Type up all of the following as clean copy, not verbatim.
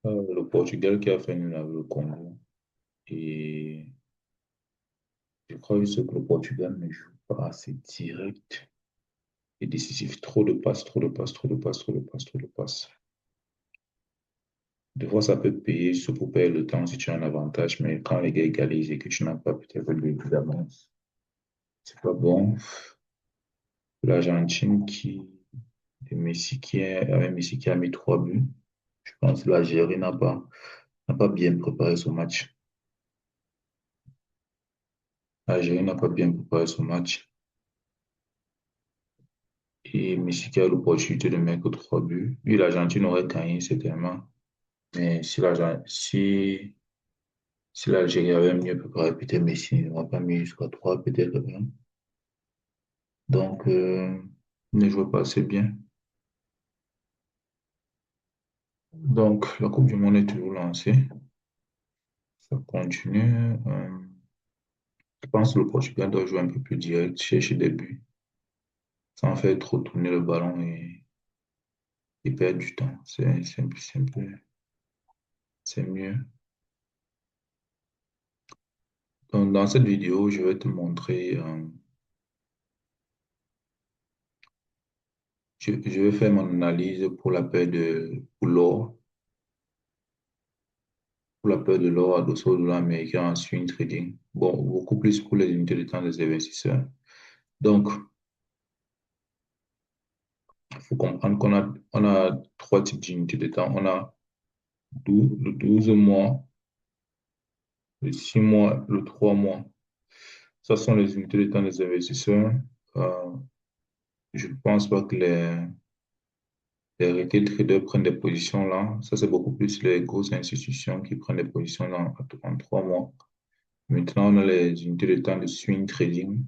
Le Portugal qui a fait nul avec le Congo. Et je crois juste que le Portugal ne joue pas assez direct et décisif. Trop de passes, trop de passes, trop de passes, trop de passes, trop de passes. Des fois, ça peut payer juste pour perdre le temps si tu as un avantage, mais quand les gars égalisent et que tu n'as pas peut-être le but d'avance, c'est pas bon. L'Argentine avec Messi qui a mis 3 buts. Je pense que l'Algérie n'a pas bien préparé son match. L'Algérie n'a pas bien préparé son match. Et Messi qui a l'opportunité de mettre 3 buts. Oui, l'Argentine aurait gagné certainement. Mais si l'Algérie avait mieux préparé, peut-être Messi n'aurait pas mis jusqu'à 3, peut-être 1. Donc, il ne jouait pas assez bien. Donc, la Coupe du Monde est toujours lancée. Ça continue. Je pense que le Portugal doit jouer un peu plus direct, chercher des buts, sans faire trop tourner le ballon et perdre du temps. C'est mieux. Donc, dans cette vidéo, je vais te montrer, je vais faire mon analyse pour la paire pour l'or, pour la paire de l'or adossé au dollar américain en swing trading. Bon, beaucoup plus pour les unités de temps des investisseurs. Donc, il faut comprendre on a trois types d'unités de temps. On a 12 mois, le 6 mois, le 3 mois. Ça sont les unités de temps des investisseurs. Euh, je ne pense pas que les retail traders prennent des positions là. Ça, c'est beaucoup plus les grosses institutions qui prennent des positions là en 3 mois. Maintenant, on a les unités de temps de swing trading,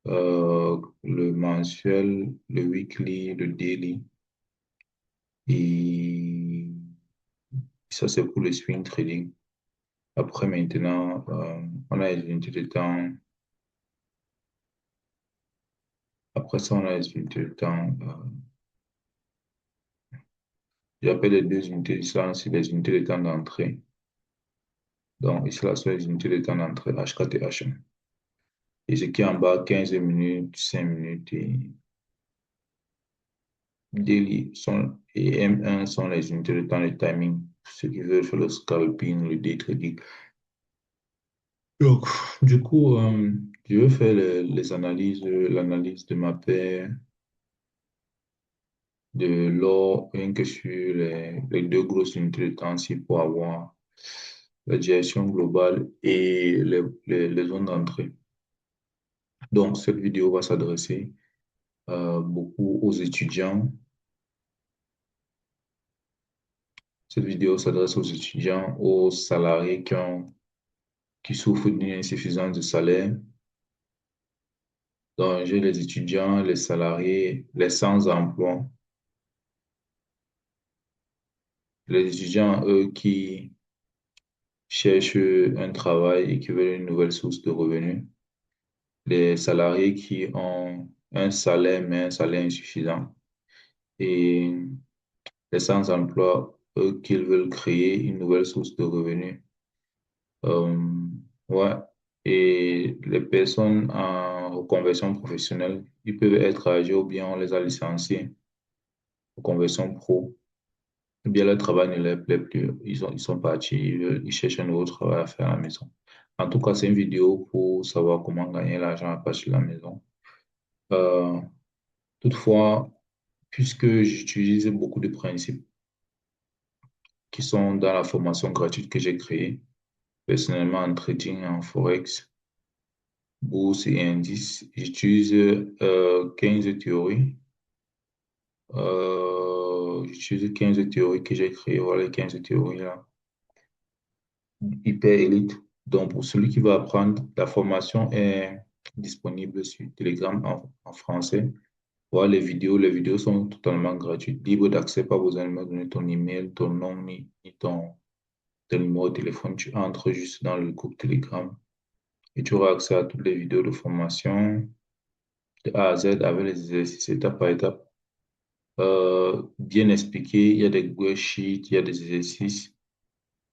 le mensuel, le weekly, le daily. Et ça, c'est pour le swing trading. Après, maintenant, on a les unités de temps. Après ça, on a les unités de temps. J'appelle les deux unités de temps, c'est les unités de temps d'entrée. Donc, ici, là, sont les unités de temps d'entrée H4 et H1. Et ce qui est en bas, 15 minutes, 5 minutes et M1 sont les unités de temps de timing. Ceux qui veulent faire le scalping, le day trading. Donc, du coup, je vais faire les analyses, l'analyse de ma paire de l'or, rien que sur les deux grosses unités de temps ici pour avoir la direction globale et les zones d'entrée. Donc, cette vidéo va s'adresser beaucoup aux étudiants. Cette vidéo s'adresse aux étudiants, aux salariés qui souffrent d'une insuffisance de salaire. Donc, j'ai les étudiants, les salariés, les sans-emploi. Les étudiants, eux, qui cherchent un travail et qui veulent une nouvelle source de revenus. Les salariés qui ont un salaire, mais un salaire insuffisant. Et les sans-emploi, eux, qui veulent créer une nouvelle source de revenus. Euh, ouais. Et les personnes en reconversion professionnelle, ils peuvent être âgés ou bien on les a licenciés, reconversion pro. Ou bien le travail ne leur plaît plus. Ils sont partis, ils cherchent un nouveau travail à faire à la maison. En tout cas, c'est une vidéo pour savoir comment gagner l'argent à partir de la maison. Euh, toutefois, puisque j'utilise beaucoup de principes qui sont dans la formation gratuite que j'ai créée, personnellement en trading, en forex, bourse et indices, j'utilise 15 théories. J'utilise 15 théories que j'ai créées. Voilà les 15 théories là. Hyper élite. Donc, pour celui qui veut apprendre, la formation est disponible sur Telegram en français. Voilà les vidéos sont totalement gratuites, libres d'accès, pas besoin de me donner ton email, ton nom, ni ton numéro de téléphone. Tu entres juste dans le groupe Telegram et tu auras accès à toutes les vidéos de formation de A à Z avec les exercices étape par étape. bien expliqué. Il y a des worksheets, il y a des exercices.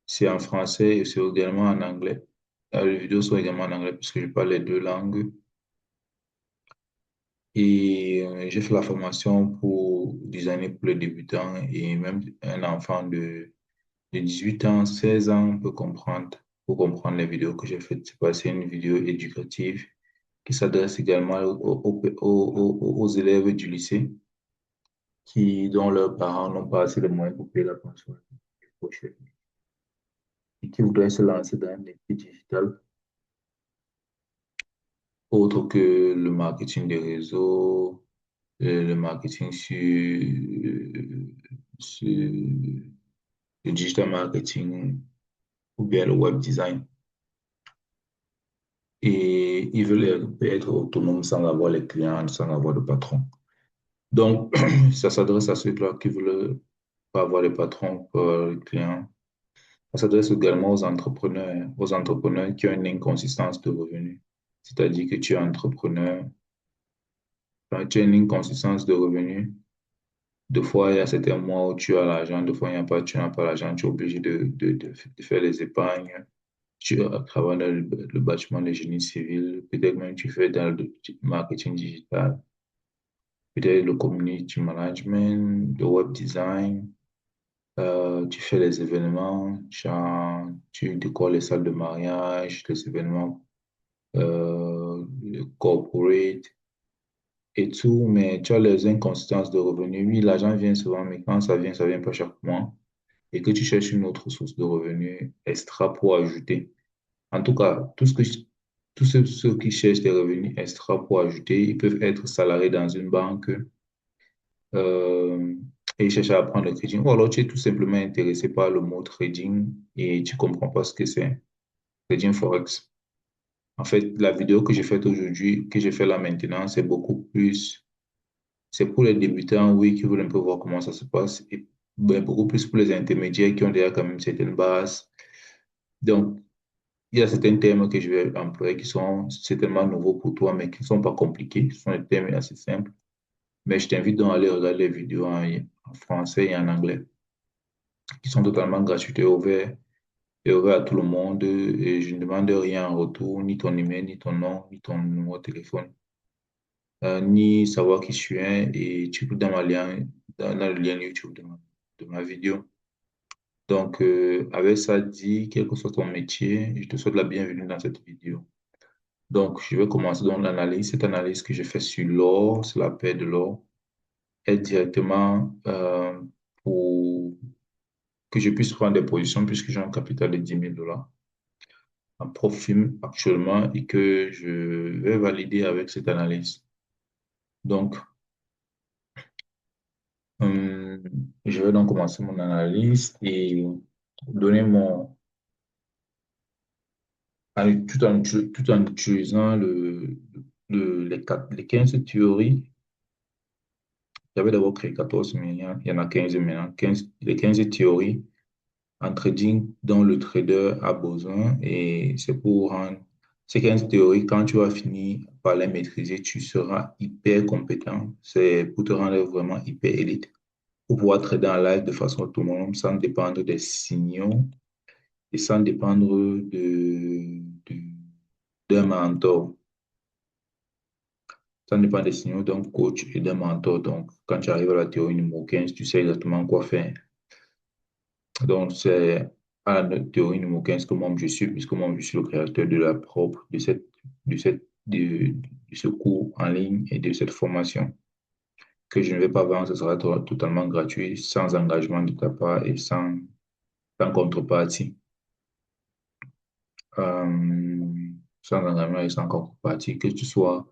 C'est en français et c'est également en anglais. Les vidéos sont également en anglais puisque je parle les deux langues. Et j'ai fait la formation pour designer pour les débutants et même un enfant de 18 ans, 16 ans peut comprendre les vidéos que j'ai faites. C'est une vidéo éducative qui s'adresse également aux élèves du lycée dont leurs parents n'ont pas assez de moyens pour payer la pension prochaine et qui voudraient se lancer dans un métier digital autre que le marketing des réseaux, le marketing sur le digital marketing ou bien le web design. Et ils veulent être autonomes sans avoir les clients, sans avoir de patron. Donc, ça s'adresse à ceux-là qui veulent pas avoir de patron pour les clients. Ça s'adresse également aux entrepreneurs qui ont une inconsistance de revenus. C'est-à-dire que tu es entrepreneur, quand tu as une inconsistance de revenus. Deux fois, il y a certains mois où tu as l'argent, deux fois, il n'y a pas, tu n'as pas l'argent, tu es obligé de faire les épargnes. Tu travailles dans le bâtiment de génie civil, peut-être même tu fais dans le marketing digital, peut-être le community management, le web design, tu fais les événements, tu décores les salles de mariage, les événements corporate et tout, mais tu as les inconsistances de revenus. Oui, l'argent vient souvent, mais quand ça vient pas chaque mois. Et que tu cherches une autre source de revenus extra pour ajouter. En tout cas, tous ceux qui cherchent des revenus extra pour ajouter, ils peuvent être salariés dans une banque euh, et ils cherchent à apprendre le trading. Ou alors tu es tout simplement intéressé par le mot trading et tu comprends pas ce que c'est. Trading Forex. En fait, la vidéo que j'ai faite aujourd'hui, que j'ai fait là maintenant, c'est pour les débutants, oui, qui veulent un peu voir comment ça se passe, et ben, beaucoup plus pour les intermédiaires qui ont déjà quand même certaines bases. Donc, il y a certains termes que je vais employer qui sont certainement nouveaux pour toi, mais qui ne sont pas compliqués. Ce sont des termes assez simples. Mais je t'invite donc à aller regarder les vidéos en français et en anglais, qui sont totalement gratuites et ouvertes à tout le monde. Et je ne demande rien en retour, ni ton email, ni ton nom, ni ton numéro de téléphone, ni savoir qui je suis. Et tu peux dans le lien YouTube de ma vidéo. Donc, avec ça dit, quel que soit ton métier, je te souhaite la bienvenue dans cette vidéo. Donc, je vais commencer dans l'analyse. Cette analyse que je fais sur l'or, sur la paire de l'or, est directement pour que je puisse prendre des positions puisque j'ai un capital de 10 000 $ en profit actuellement et que je vais valider avec cette analyse. Donc, euh, je vais donc commencer mon analyse et donner tout en utilisant les 15 théories. J'avais d'abord créé 14, mais il y en a 15 maintenant. Les 15 théories en trading dont le trader a besoin. Et c'est pour rendre ces 15 théories, quand tu vas finir par les maîtriser, tu seras hyper compétent. C'est pour te rendre vraiment hyper élite. Pour pouvoir trader en live de façon autonome sans dépendre des signaux et sans dépendre d'un mentor. Ça dépend des signaux d'un coach et d'un mentor. Donc, quand tu arrives à la théorie numéro 15, tu sais exactement quoi faire. Donc, c'est à la théorie numéro 15 que moi je suis, puisque moi je suis le créateur de la propre, de, cette, de ce cours en ligne et de cette formation que je ne vais pas vendre. Ce sera totalement gratuit, sans engagement de ta part et sans contrepartie. Sans engagement et sans contrepartie, que tu sois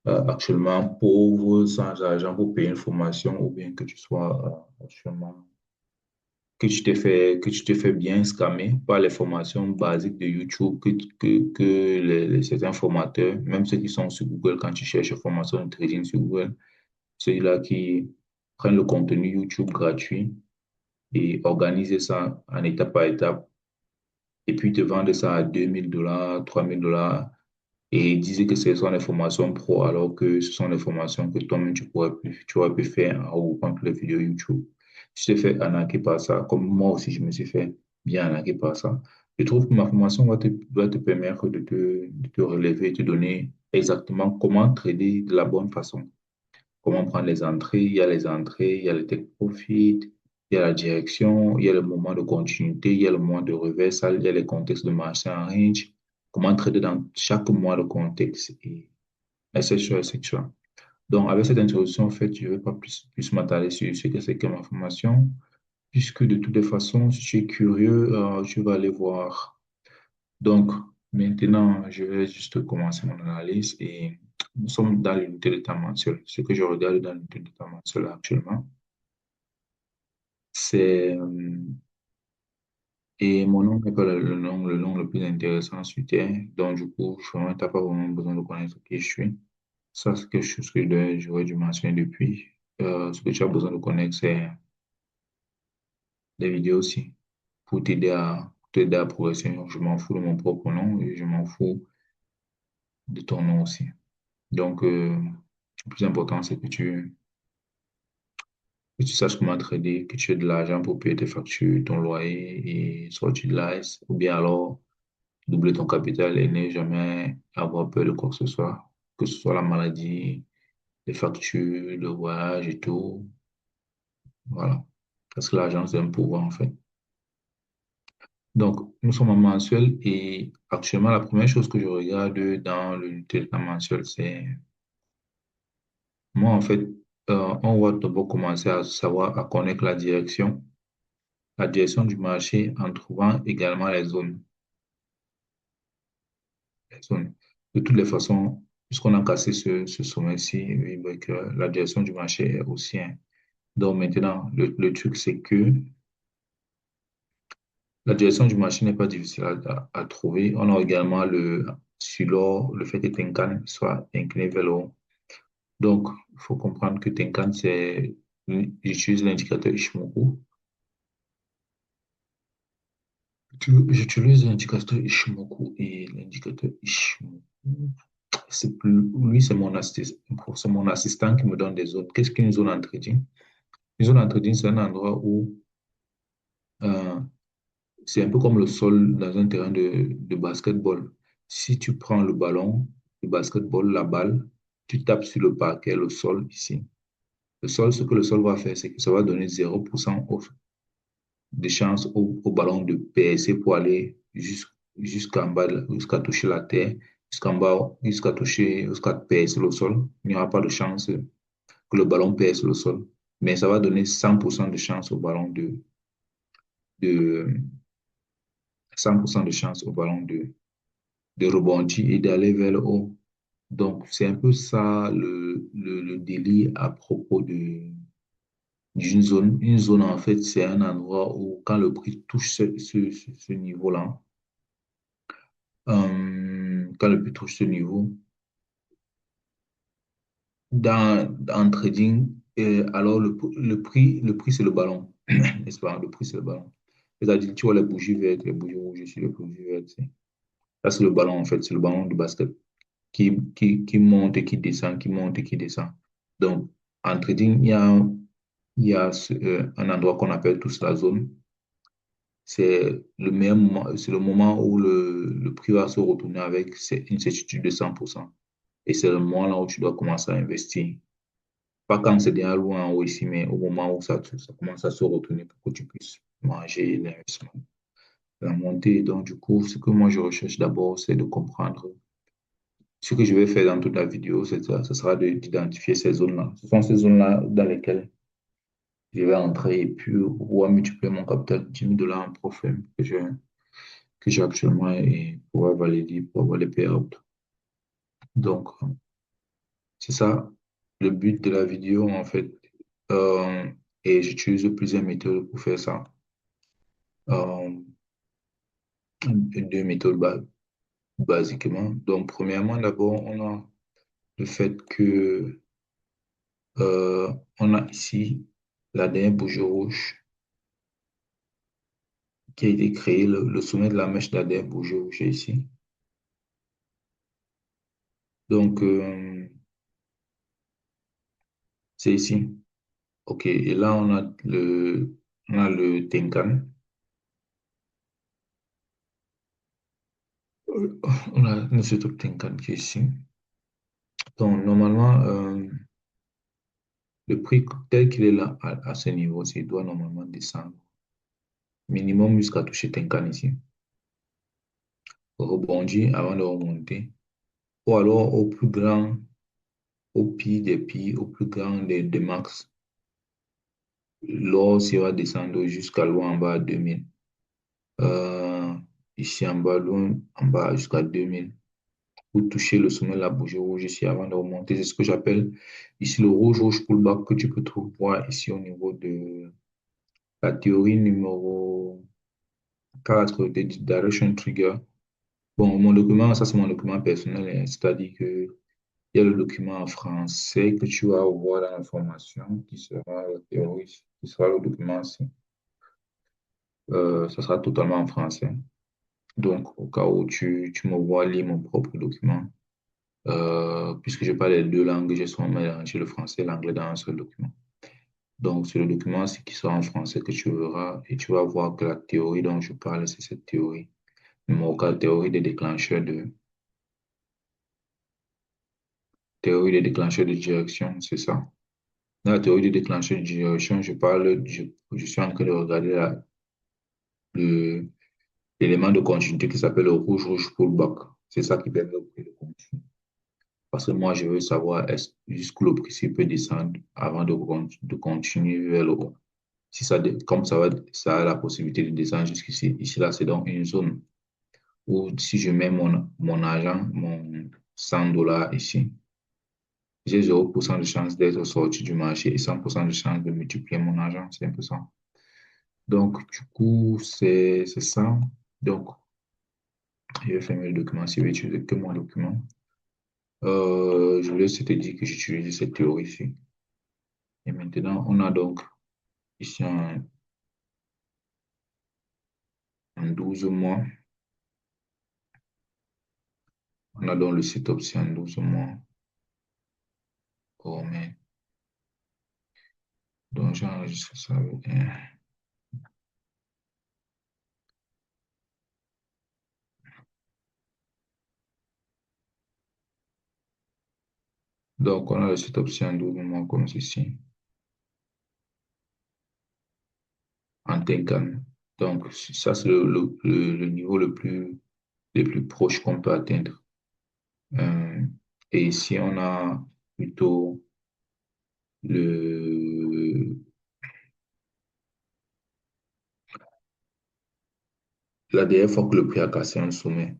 actuellement pauvre, sans argent pour payer une formation, ou bien que tu sois actuellement, que tu te fais bien scammer par les formations basiques de YouTube, que certains formateurs, même ceux qui sont sur Google, quand tu cherches formation de trading sur Google, ceux-là qui prennent le contenu YouTube gratuit et organisent ça en étape par étape, et puis te vendent ça à 2 000 $, 3 000 $ et ils disaient que ce sont des formations pro alors que ce sont des formations que toi-même tu aurais pu faire en regroupant toutes les vidéos YouTube. Tu t'es fait arnaquer par ça, comme moi aussi je me suis fait bien arnaquer par ça. Je trouve que ma formation va te permettre de te relever, de te donner exactement comment trader de la bonne façon. Comment prendre les entrées, il y a les entrées, il y a le take profit, il y a la direction, il y a le moment de continuité, il y a le moment de reversal, il y a les contextes de marché en range, comment trader dans chaque mois de contexte, et etc., etc. Donc, avec cette introduction, en fait, je ne vais pas plus m'attarder sur ce que c'est que ma formation, puisque de toutes les façons, si tu es curieux, tu vas aller voir. Donc, maintenant, je vais juste commencer mon analyse et nous sommes dans l'unité de temps mensuel. Ce que je regarde dans l'unité de temps mensuel actuellement, c'est, et mon nom n'est pas le nom le plus intéressant sur Terre. Donc, du coup, tu n'as pas vraiment besoin de connaître qui je suis. Ça, c'est quelque chose que j'aurais dû mentionner depuis. Ce que tu as besoin de connaître, c'est des vidéos aussi pour t'aider à progresser. Je m'en fous de mon propre nom et je m'en fous de ton nom aussi. Donc, le plus important, c'est que tu saches comment trader, que tu aies de l'argent pour payer tes factures, ton loyer et sortir de l'AS, ou bien alors doubler ton capital et ne jamais avoir peur de quoi que ce soit la maladie, les factures, le voyage et tout. Voilà. Parce que l'argent, c'est un pouvoir, en fait. Donc, nous sommes en mensuel et actuellement, la première chose que je regarde dans l'unité de temps mensuel, c'est moi, en fait, on va d'abord commencer à savoir, à connaître la direction du marché en trouvant également les zones. De toutes les façons, puisqu'on a cassé ce sommet-ci, oui, ben, que la direction du marché est aussi. Donc maintenant, le truc, c'est que la direction du marché n'est pas difficile à trouver. On a également sur l'or, le fait que Tenkan soit incliné vers le haut. Donc, il faut comprendre que Tenkan, j'utilise l'indicateur Ishimoku. J'utilise l'indicateur Ishimoku et l'indicateur Ishimoku. Lui, c'est mon assistant qui me donne des zones. Qu'est-ce qu'une zone en trading? Une zone en trading, c'est un endroit où euh, c'est un peu comme le sol dans un terrain de basketball. Si tu prends le ballon, le basketball, la balle, tu tapes sur le parquet, le sol ici. Le sol, ce que le sol va faire, c'est que ça va donner 0% de chance au ballon de percer pour aller jusqu'en bas, jusqu'à toucher la terre, jusqu'en bas, jusqu'à percer le sol. Il n'y aura pas de chance que le ballon perce le sol. Mais ça va donner 100% de chance au ballon de 100% de chance au ballon de rebondir et d'aller vers le haut. Donc, c'est un peu ça le délire à propos d'une zone. Une zone, en fait, c'est un endroit où, quand le prix touche ce niveau-là, quand le prix touche ce niveau, en trading, alors le prix, c'est le ballon. N'est-ce pas? Le prix, c'est le ballon. C'est-à-dire, tu vois les bougies vertes, les bougies rouges sur les bougies vertes. Ça, c'est le ballon, en fait. C'est le ballon de basket qui monte et qui descend, qui monte et qui descend. Donc, en trading, il y a un endroit qu'on appelle tous la zone. C'est le meilleur moment, c'est le moment où le prix va se retourner avec une certitude de 100%. Et c'est le moment là où tu dois commencer à investir. Pas quand c'est déjà loin en haut ici, mais au moment où ça commence à se retourner pour que tu puisses manger l'investissement, la montée. Donc, du coup, ce que moi je recherche d'abord, c'est de comprendre. Ce que je vais faire dans toute la vidéo, c'est ça, ce sera d'identifier ces zones-là. Ce sont ces zones-là dans lesquelles je vais entrer et puis pouvoir multiplier mon capital 10 000 $ en profit que j'ai actuellement et pouvoir valider pour avoir les payouts. Donc, c'est ça le but de la vidéo, en fait. Euh, et j'utilise plusieurs méthodes pour faire ça. Euh, deux méthodes basiquement. Donc, premièrement, d'abord, on a le fait que on a ici la dernière bougie rouge qui a été créée, le sommet de la mèche de la dernière bougie rouge est ici. Donc, c'est ici. OK. Et là, on a le Tenkan. On a notre truc Tenkan qui est ici. Donc, normalement, le prix tel qu'il est là, à ce niveau, il doit normalement descendre minimum jusqu'à toucher Tenkan ici. Rebondir avant de remonter. Ou alors au plus grand, au pire des pires, au plus grand des max, l'or va descendre jusqu'à loin en bas à 2000. Euh, Ici en bas, loin en bas jusqu'à 2000. Pour toucher le sommet de la bougie rouge ici avant de remonter. C'est ce que j'appelle ici le rouge pullback que tu peux voir ici au niveau de la théorie numéro 4 de Direction Trigger. Bon, mon document, ça c'est mon document personnel, hein. C'est-à-dire que il y a le document en français que tu vas voir dans la formation qui sera la théorie, qui sera le document aussi. Ça sera totalement en français. Donc, au cas où tu me vois lire mon propre document, puisque je parle les deux langues, j'ai souvent mélangé le français et l'anglais dans un seul document. Donc, c'est le document qui sera en français que tu verras et tu vas voir que la théorie dont je parle, c'est cette théorie. Numéro 4, théorie des déclencheurs de direction, c'est ça. Dans la théorie des déclencheurs de direction, je suis en train de regarder le- l'élément de continuité qui s'appelle le rouge pullback. C'est ça qui permet au prix de continuer. Parce que moi, je veux savoir jusqu'où le prix peut descendre avant de continuer vers le haut. Si comme ça a la possibilité de descendre jusqu'ici, ici, là, c'est donc une zone où si je mets mon argent, mon 100 dollars ici, j'ai 0% de chance d'être sorti du marché et 100% de chance de multiplier mon argent. C'est un peu ça. Donc, du coup, c'est ça. Donc, je vais fermer le document si je vais utiliser que mon document. Je voulais te dire que j'utilise cette théorie ici. Et maintenant, on a donc ici en 12 mois, on a donc le setup option en 12 mois. Oh, mais donc j'enregistre ça avec Donc, on a le setup option en 12 mois comme ceci, en Tenkan. Donc, ça, c'est le niveau le plus proche qu'on peut atteindre. Euh, et ici, on a plutôt le, la dernière fois que le prix a cassé un sommet,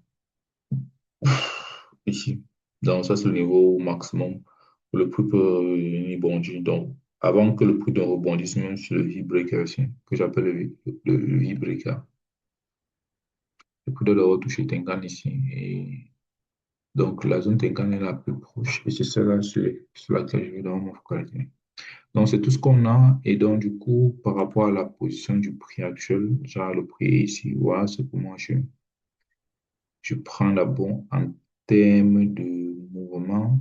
ici. Donc, ça, c'est le niveau maximum où le prix peut rebondir. Donc, avant que le prix ne rebondisse, même sur le V-breaker aussi, que j'appelle le V-breaker, le prix doit avoir touché Tenkan ici. Et donc, la zone Tenkan est la plus proche. Et c'est celle-là sur laquelle je vais dans me focaliser. Donc, c'est tout ce qu'on a. Et donc, du coup, par rapport à la position du prix actuel, genre le prix est ici, voilà, c'est pour moi, je prends d'abord en termes de mouvement.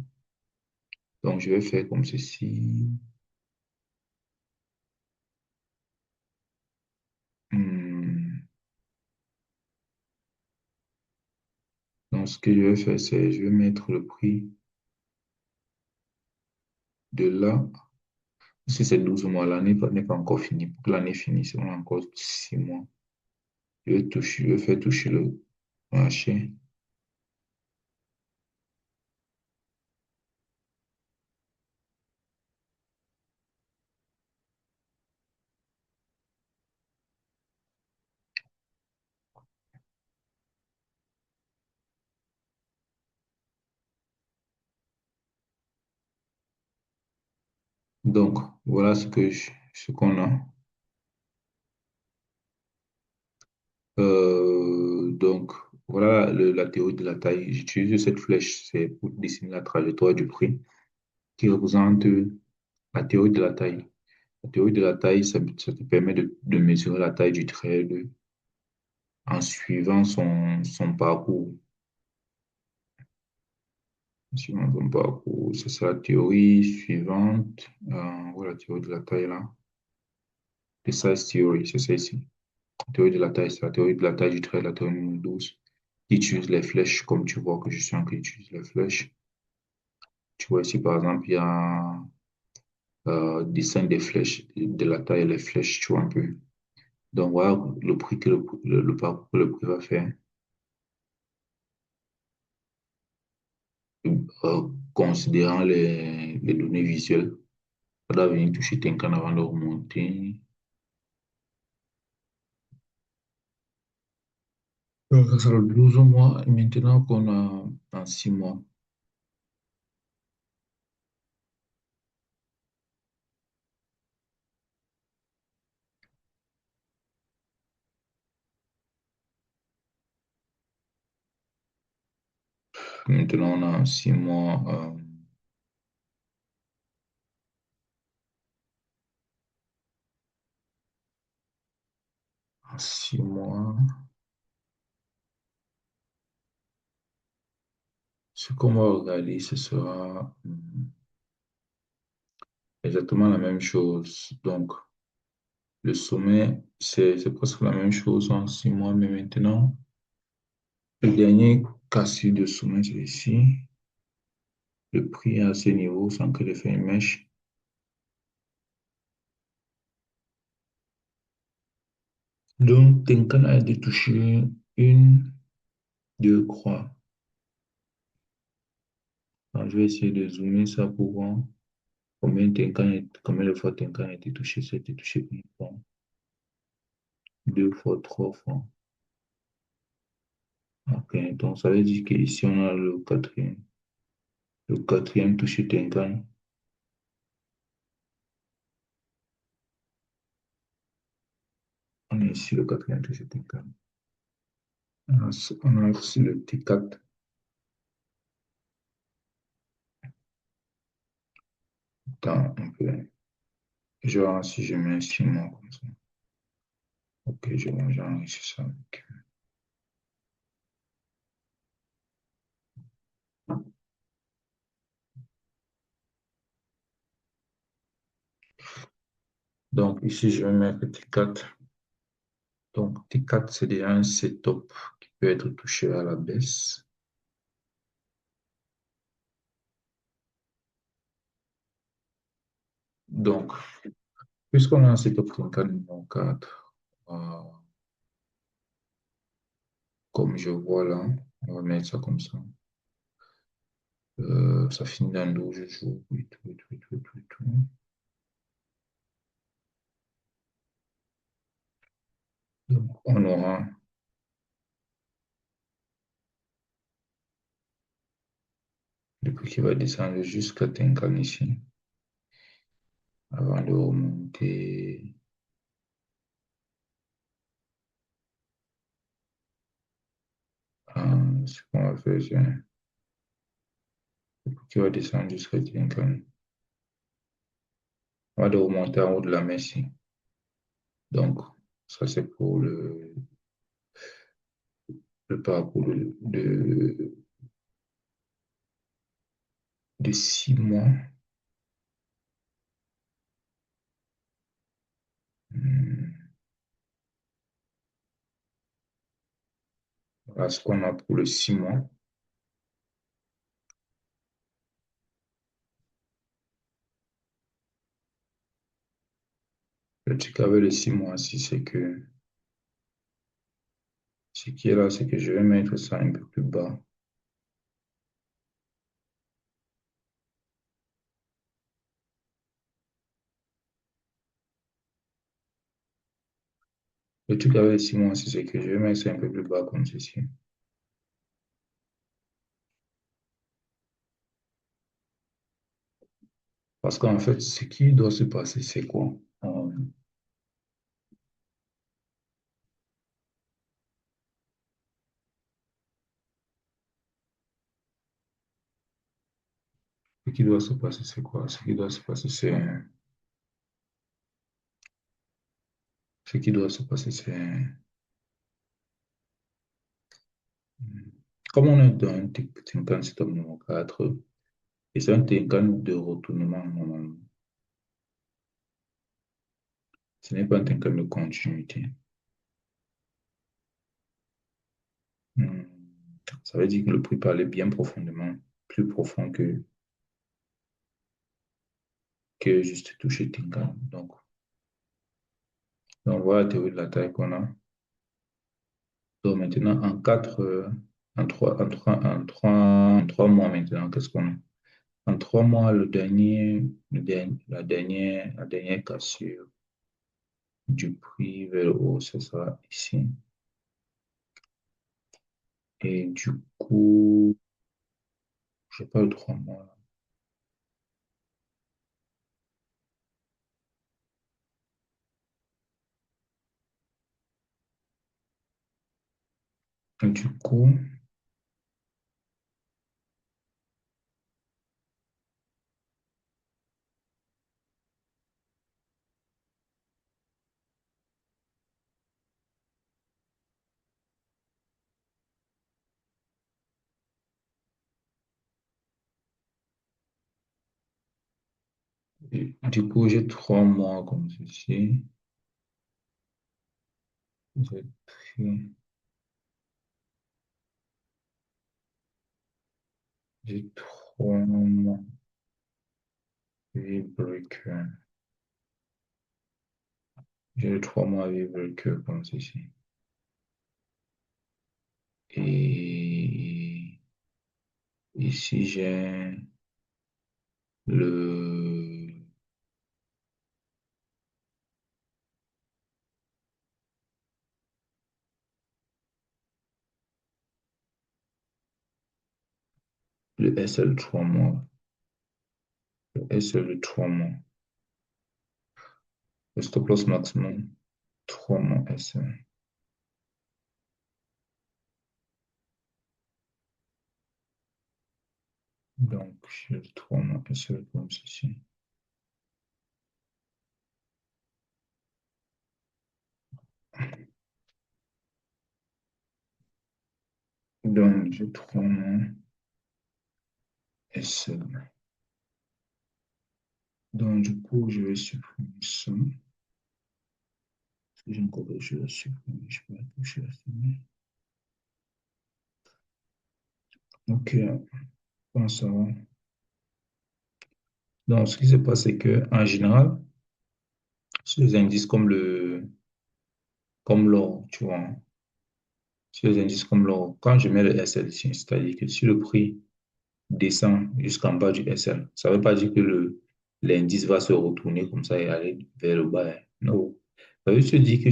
Donc, je vais faire comme ceci. Hmm. Donc, ce que je vais faire, c'est je vais mettre le prix de là. Si c'est 12 mois, n'est pas encore finie. Pour que l'année finisse, on a encore 6 mois. Je vais faire toucher le marché. Donc, voilà ce qu'on a. Donc, voilà la théorie de la taille. J'utilise cette flèche, c'est pour dessiner la trajectoire du prix qui représente la théorie de la taille. La théorie de la taille, ça te permet de mesurer la taille du trade en suivant son parcours. Suivant ton parcours, c'est ça la théorie suivante. Voilà la théorie de la taille là. The size theory, c'est ça ici. La théorie de la taille, c'est la théorie de la taille du trait, la théorie numéro 12. Qui utilise les flèches, comme tu vois que je suis un qui utilise les flèches. Tu vois ici, par exemple, il y a dessin des flèches, de la taille et les flèches, tu vois un peu. Donc voilà le prix que le parcours que le prix va faire. Considérant les données visuelles, on doit venir toucher Tenkan avant de remonter. Donc, ça sera 12 mois. Et maintenant qu'on a dans 6 mois, maintenant on a 6 mois, 6 mois. Ce qu'on va regarder, ce sera exactement la même chose. Donc, le sommet, c'est presque la même chose en 6 mois, mais maintenant, le dernier cassure de sommet, c'est ici. Le prix est à ce niveau sans que je fasse une mèche. Donc, Tenkan a été touché une, deux croix. Alors, je vais essayer de zoomer ça pour voir combien de fois Tenkan a été touché. Ça a été touché une fois, deux fois, trois fois. Ok, donc ça veut dire qu'ici, on a le quatrième. Le quatrième touché Tenkan. On est ici, le quatrième touché Tenkan. On a aussi le petit 4. Attends un peu. Genre, si je mets 6 mois comme ça. Ok, je vais enregistrer ça. Ok. Donc, ici, je vais mettre T4. Donc, T4, c'est déjà un setup qui peut être touché à la baisse. Donc, puisqu'on a un setup T4 numéro 4, comme je vois là, on va mettre ça comme ça. Ça finit dans 12 jours. Oui, oui, oui, oui, oui, oui. Donc, on aura le prix qui va descendre jusqu'à Tenkan ici, avant de remonter. Ce qu'on va faire, c'est le prix qui va descendre jusqu'à Tenkan. On va de remonter en haut de la Messi. Donc, ça, c'est pour le parcours de 6 mois. Hmm. Voilà ce qu'on a pour le 6 mois. Le truc avec les 6 mois, si c'est que ce qui est là, c'est que je vais mettre ça un peu plus bas. Le truc avec les 6 mois, si c'est que je vais mettre ça un peu plus bas comme ceci. Parce qu'en fait, ce qui doit se passer, c'est quoi? Ce qui doit se passer, c'est quoi? Ce qui doit se passer, c'est... Ce qui doit se passer, c'est... Comme on est dans un Tenkan système numéro 4, et c'est un Tenkan de retournement normalement. Ce n'est pas un Tenkan de continuité. Hmm. Ça veut dire que le prix parlait bien profondément, plus profond que juste toucher Tenkan. Donc voilà la théorie de la taille qu'on a. Donc maintenant, en 3 mois maintenant, qu'est-ce qu'on a? En 3 mois, la dernière cassure du prix vers le haut, ce sera ici. Et du coup, je n'ai pas le 3 mois. Et du coup, j'ai 3 mois comme ceci. J'ai pris- j'ai 3 mois vivre que. J'ai 3 mois vivre que comme ceci. Et ici, j'ai le, le SL 3 mois. Le SL 3 mois. Le stop loss maximum 3 mois SL. Donc, j'ai 3 mois SL comme ceci. Donc, j'ai 3 mois SL. Donc, du coup, je vais supprimer ça. Si j'ai encore quelque chose à supprimer, je peux toucher à supprimer. Ok, bon, ça va. Donc, ce qui se passe, c'est que en général, sur les indices comme l'or, tu vois, sur les indices comme l'or, quand je mets le SL ici, c'est-à-dire que si le prix descend jusqu'en bas du SL, ça ne veut pas dire que l'indice va se retourner comme ça et aller vers le bas, hein. Non. Ça veut se dire que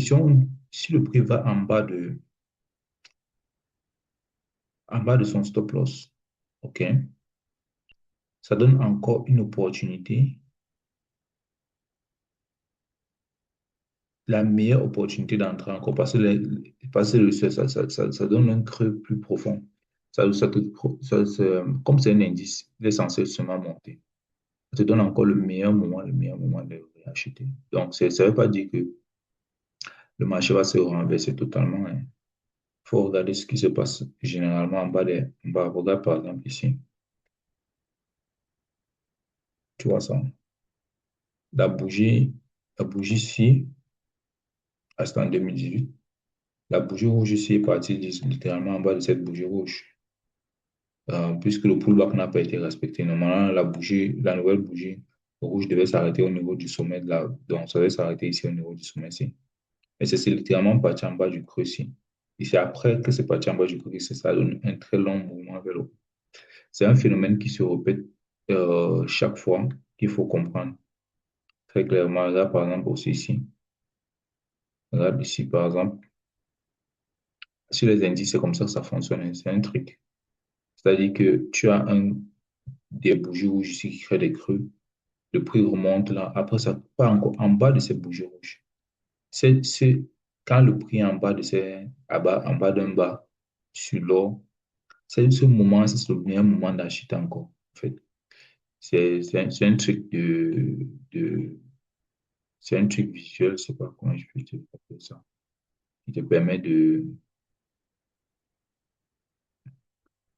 si le prix va en bas de son stop loss, OK, ça donne encore une opportunité, la meilleure opportunité d'entrer encore parce que ça donne un creux plus profond. Comme c'est un indice, il est censé seulement monter. Ça te donne encore le meilleur moment de acheter. Donc, ça ne veut pas dire que le marché va se renverser totalement, hein. Il faut regarder ce qui se passe généralement en bas. Regarde par exemple ici. Tu vois ça? La bougie, la bougie ici, c'était en 2018. La bougie rouge ici est partie littéralement en bas de cette bougie rouge. Puisque le pullback n'a pas été respecté. Normalement, la nouvelle bougie rouge devait s'arrêter au niveau du sommet donc ça devait s'arrêter ici au niveau du sommet ici. Et c'est littéralement parti en bas du creux ici. Et c'est après que c'est parti en bas du creux ici, ça donne un très long mouvement vers le haut. C'est un phénomène qui se répète chaque fois qu'il faut comprendre très clairement. Là, par exemple, aussi ici. Regarde ici, par exemple, sur les indices, c'est comme ça que ça fonctionne, hein. C'est un truc. C'est-à-dire que tu as des bougies rouges ici qui créent des creux. Le prix remonte là. Après, ça part encore en bas de ces bougies rouges. Quand le prix est en bas en bas d'un bas sur l'or, c'est ce moment, c'est le meilleur moment d'acheter encore. En fait, c'est un truc c'est un truc visuel, je sais pas comment je peux te dire ça, qui te permet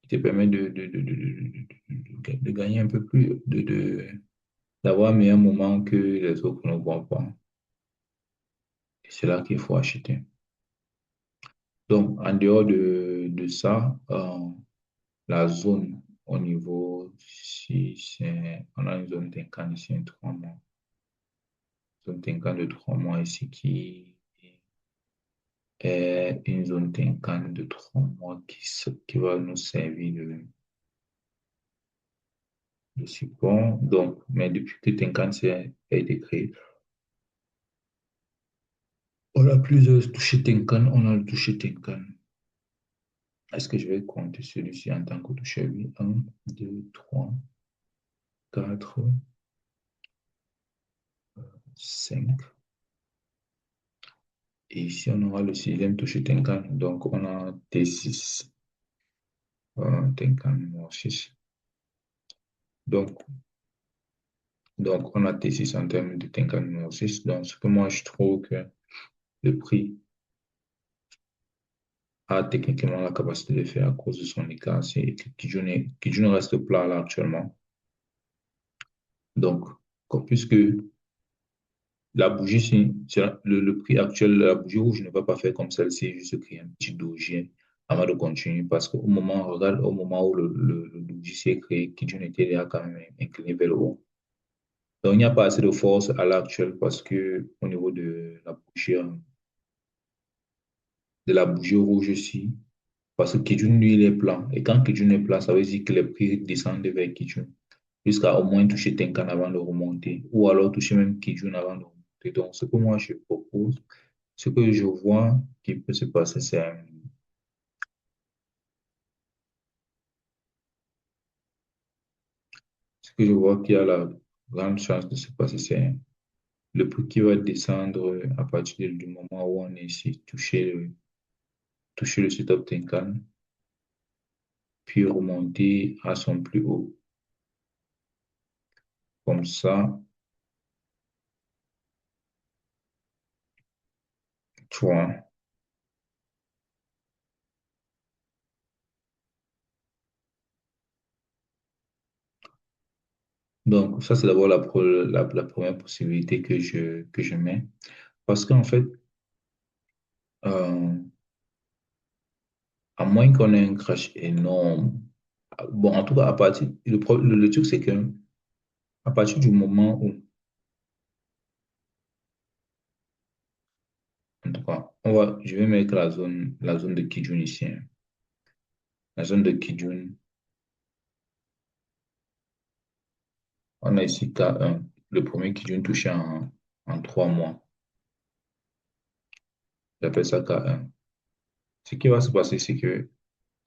qui te permet de gagner un peu plus, d'avoir un meilleur moment que les autres ne voient pas. Et c'est là qu'il faut acheter. Donc, en dehors de ça, la zone au niveau, si c'est, on a une zone Tenkan ici, un 3 mois. Zone Tenkan de 3 mois ici qui est une zone Tenkan de 3 mois qui va nous servir de support. Donc, mais depuis que Tenkan a été créé, on a plusieurs touchés Tenkan. On a le toucher Tenkan. Est-ce que je vais compter celui-ci en tant que toucher? Oui. 1, 2, 3, 4, 5. Et ici, on aura le sixième toucher Tenkan. Donc, on a T6. Tenkan numéro 6. Donc, on a T6 en termes de Tenkan numéro 6. Donc, ce que moi, je trouve que le prix a techniquement la capacité de faire à cause de son écart, c'est que Kijun reste plat là actuellement. Donc, puisque la bougie, le prix actuel de la bougie rouge ne va pas faire comme celle-ci, juste créer un petit dojier avant de continuer. Parce qu'au moment, regarde, au moment où le dojier s'est créé, Kijun était déjà quand même incliné vers le haut. Donc, il n'y a pas assez de force à l'heure actuelle parce que au niveau de la bougie rouge ici, parce que Kijun, lui, il est plat. Et quand Kijun est plat, ça veut dire que les prix descendent vers Kijun jusqu'à au moins toucher Tenkan avant de remonter, ou alors toucher même Kijun avant de remonter. Donc, ce que moi, je propose, ce que je vois qui peut se passer, ce que je vois qui a la grande chance de se passer, c'est le prix qui va descendre à partir du moment où on est ici, toucher le setup Tenkan, puis remonter à son plus haut. Comme ça, tu vois. Donc, ça, c'est d'abord la première possibilité que je mets. Parce qu'en fait, euh, à moins qu'on ait un crash énorme, bon, en tout cas, le truc, c'est que à partir du moment où, en tout cas, je vais mettre la zone de Kijun ici, hein. La zone de Kijun, on a ici K1, le premier Kijun touché en 3 mois. J'appelle ça K1. Ce qui va se passer, c'est que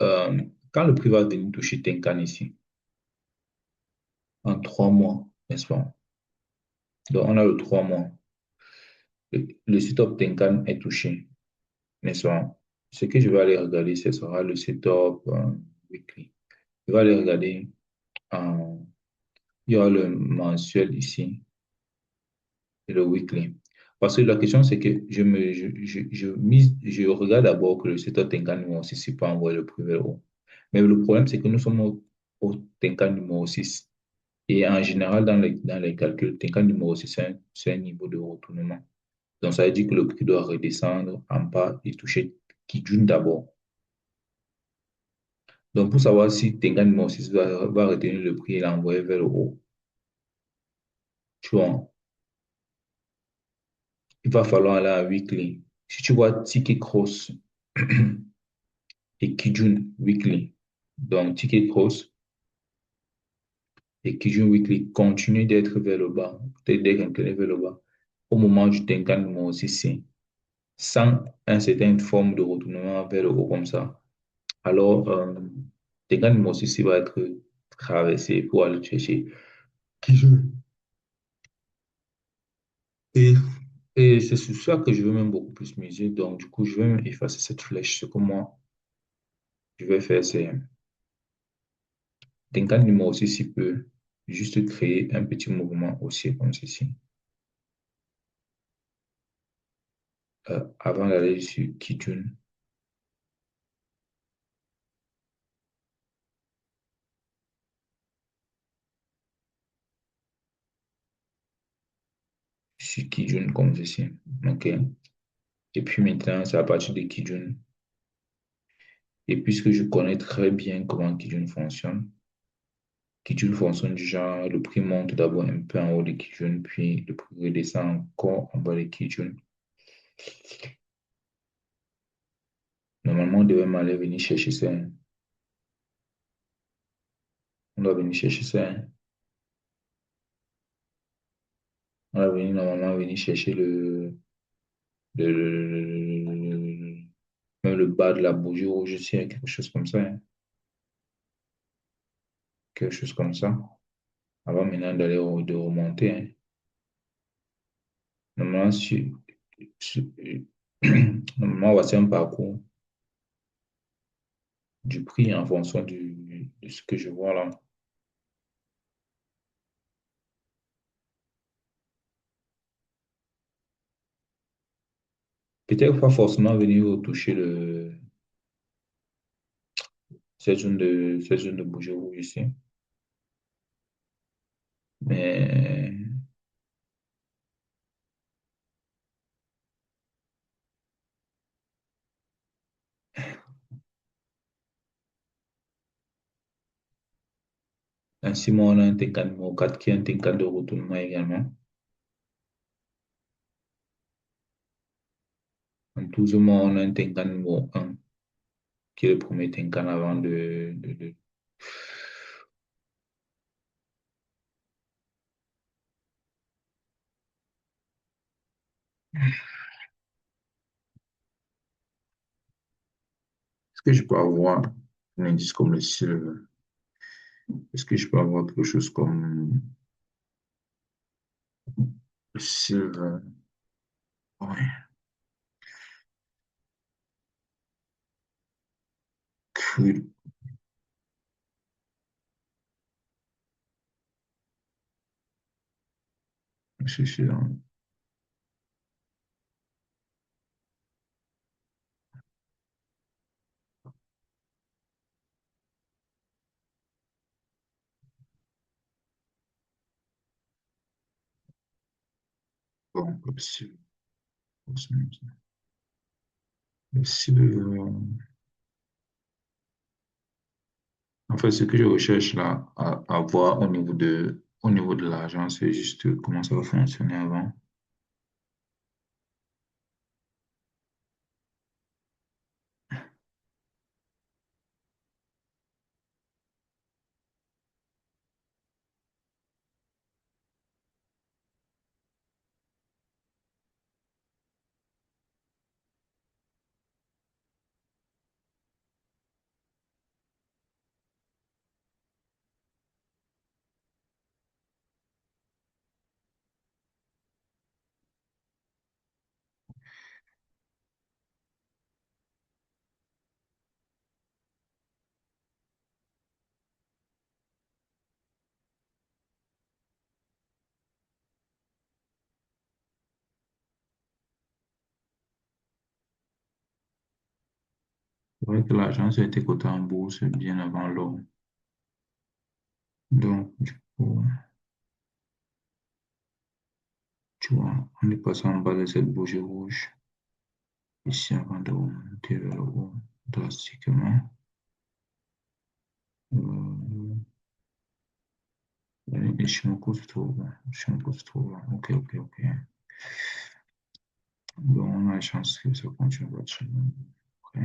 quand le prix va venir toucher Tenkan ici, en 3 mois, n'est-ce pas? Donc, on a le 3 mois. Le setup Tenkan est touché, n'est-ce pas? Ce que je vais aller regarder, ce sera le setup weekly. Je vais aller regarder, en, il y aura le mensuel ici et le weekly. Parce que la question, c'est que je regarde d'abord que le setup Tenkan numéro 6 n'est pas envoyé le prix vers le haut. Mais le problème, c'est que nous sommes au Tenkan numéro 6. Et en général, dans les calculs, Tenkan numéro 6, c'est un niveau de retournement. Donc, ça veut dire que le prix doit redescendre en bas et toucher Kijun d'abord. Donc, pour savoir si Tenkan numéro 6 va retenir le prix et l'envoyer vers le haut, tu vois, il va falloir aller à weekly. Si tu vois Ticket Cross et Kijun weekly, donc Ticket Cross et Kijun weekly continuent d'être vers le bas, peut-être d'être inclinés vers le bas, au moment du Tenkan numéro 6, sans une certaine forme de retournement vers le haut comme ça. Alors, Tenkan aussi va être traversé pour aller chercher qui joue. Et, et c'est sur ça que je veux même beaucoup plus miser. Donc, du coup, je vais même effacer cette flèche. Ce que moi, je vais faire, c'est Tenkan numéro 6 il peut juste créer un petit mouvement aussi comme ceci. Avant d'aller sur Kijun. sur Kijun comme ceci. OK. Et puis maintenant, c'est à partir de Kijun. Et puisque je connais très bien comment Kijun fonctionne, Kijun fonctionne du genre, le prix monte d'abord un peu en haut de Kijun, puis le prix redescend encore en bas de Kijun. Normalement, on devait m'aller venir chercher ça, hein. On doit venir chercher ça, hein. On va venir normalement venir chercher même le bas de la bougie rouge aussi, hein, quelque chose comme ça, hein. Quelque chose comme ça. Avant maintenant de remonter, hein. Normalement, normalement, voici un parcours du prix en fonction de ce que je vois là. Peut-être pas forcément venir toucher cette zone de bougie rouge ici. Mais ainsi, moi, on a un Tenkan numéro 4 qui est un Tenkan de retournement également. En 12 mois, on a un Tenkan numéro 1 qui est le premier Tenkan avant Est-ce que je peux avoir un indice comme le silver? Est-ce que je peux avoir quelque chose comme le silver? Ouais. Cool. Je suis dans bon, le silver. Le silver. En fait, ce que je recherche là à voir au niveau de l'argent, c'est juste comment ça va fonctionner avant. C'est vrai que l'argent, ça a été coté en bourse bien avant l'or. Donc, du coup, tu vois, on est passé en bas de cette bougie rouge ici avant de remonter vers le haut drastiquement. Et Shimoku se trouve là. Shimoku se trouve là. Ok, ok, ok. Donc, on a la chance que ça continue là-dessus. Ok.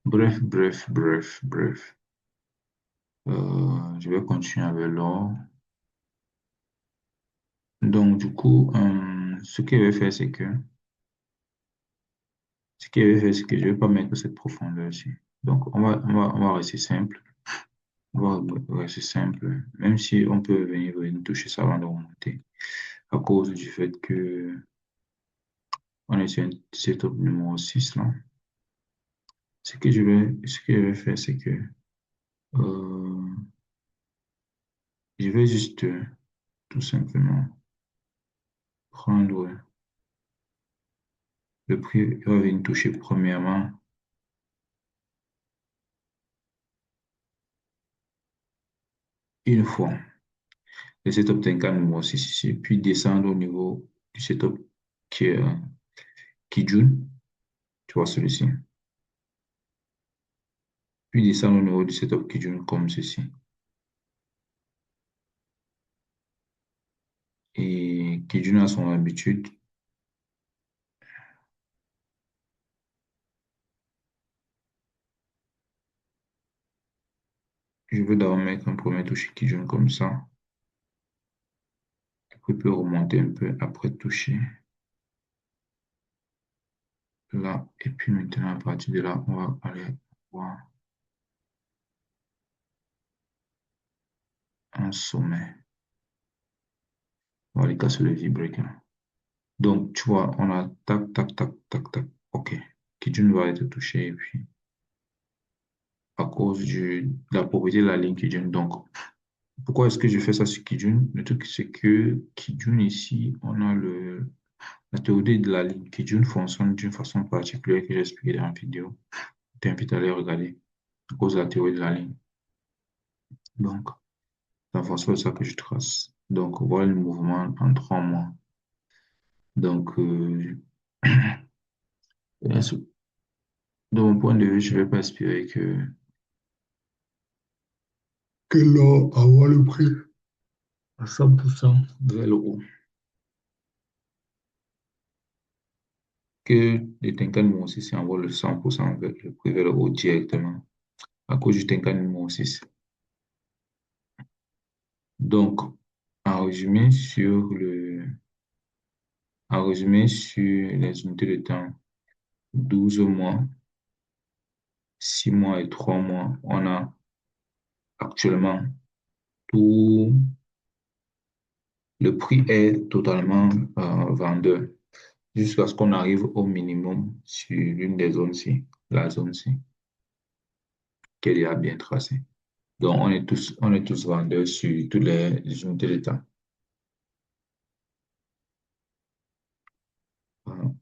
Bref, bref, bref, bref. Je vais continuer avec l'or. Donc, du coup, ce que je vais pas mettre cette profondeur ici. Donc, on va rester simple. On va rester simple. Même si on peut venir toucher ça avant de remonter. À cause du fait que on est sur un setup numéro 6 là. Ce que je vais faire, c'est que euh, je vais juste tout simplement prendre le prix, il va venir toucher premièrement une fois. le setup Tenkan numéro 6 ici, puis descendre au niveau du setup qui est Kijun, tu vois celui-ci, puis descendre au niveau du setup Kijun comme ceci. Et Kijun a son habitude. Je veux d'abord mettre un premier toucher Kijun comme ça. Après, peut remonter un peu après toucher là. Et puis maintenant, à partir de là, on va aller voir un sommet. On va aller casser le V-break, hein. Donc, tu vois, on a tac, tac, tac, tac, tac. OK. Kijun va être touché. Et puis, à cause de la propriété de la ligne Kijun. Donc, pourquoi est-ce que je fais ça sur Kijun? Le truc, c'est que Kijun ici, on a la théorie de la ligne Kijun fonctionne d'une façon particulière que j'ai expliqué dans la vidéo. Je t'invite à aller regarder à cause de la théorie de la ligne. Donc, c'est en fonction de ça que je trace. Donc, voilà le mouvement en 3 mois. Donc, de mon point de vue, je ne vais pas espérer que l'or avoir le prix à 100% vers le haut. Que les Tenkan numéro 6 envoient le 100% vers le prix vers le haut directement à cause du Tenkan numéro 6. Donc, en résumé en résumé sur les unités de temps, 12 mois, 6 mois et 3 mois, on a actuellement tout, le prix est totalement vendeur jusqu'à ce qu'on arrive au minimum sur l'une des zones-ci, la zone-ci, qu'elle est bien tracée. Donc, on est tous vendeurs sur toutes les unités de temps.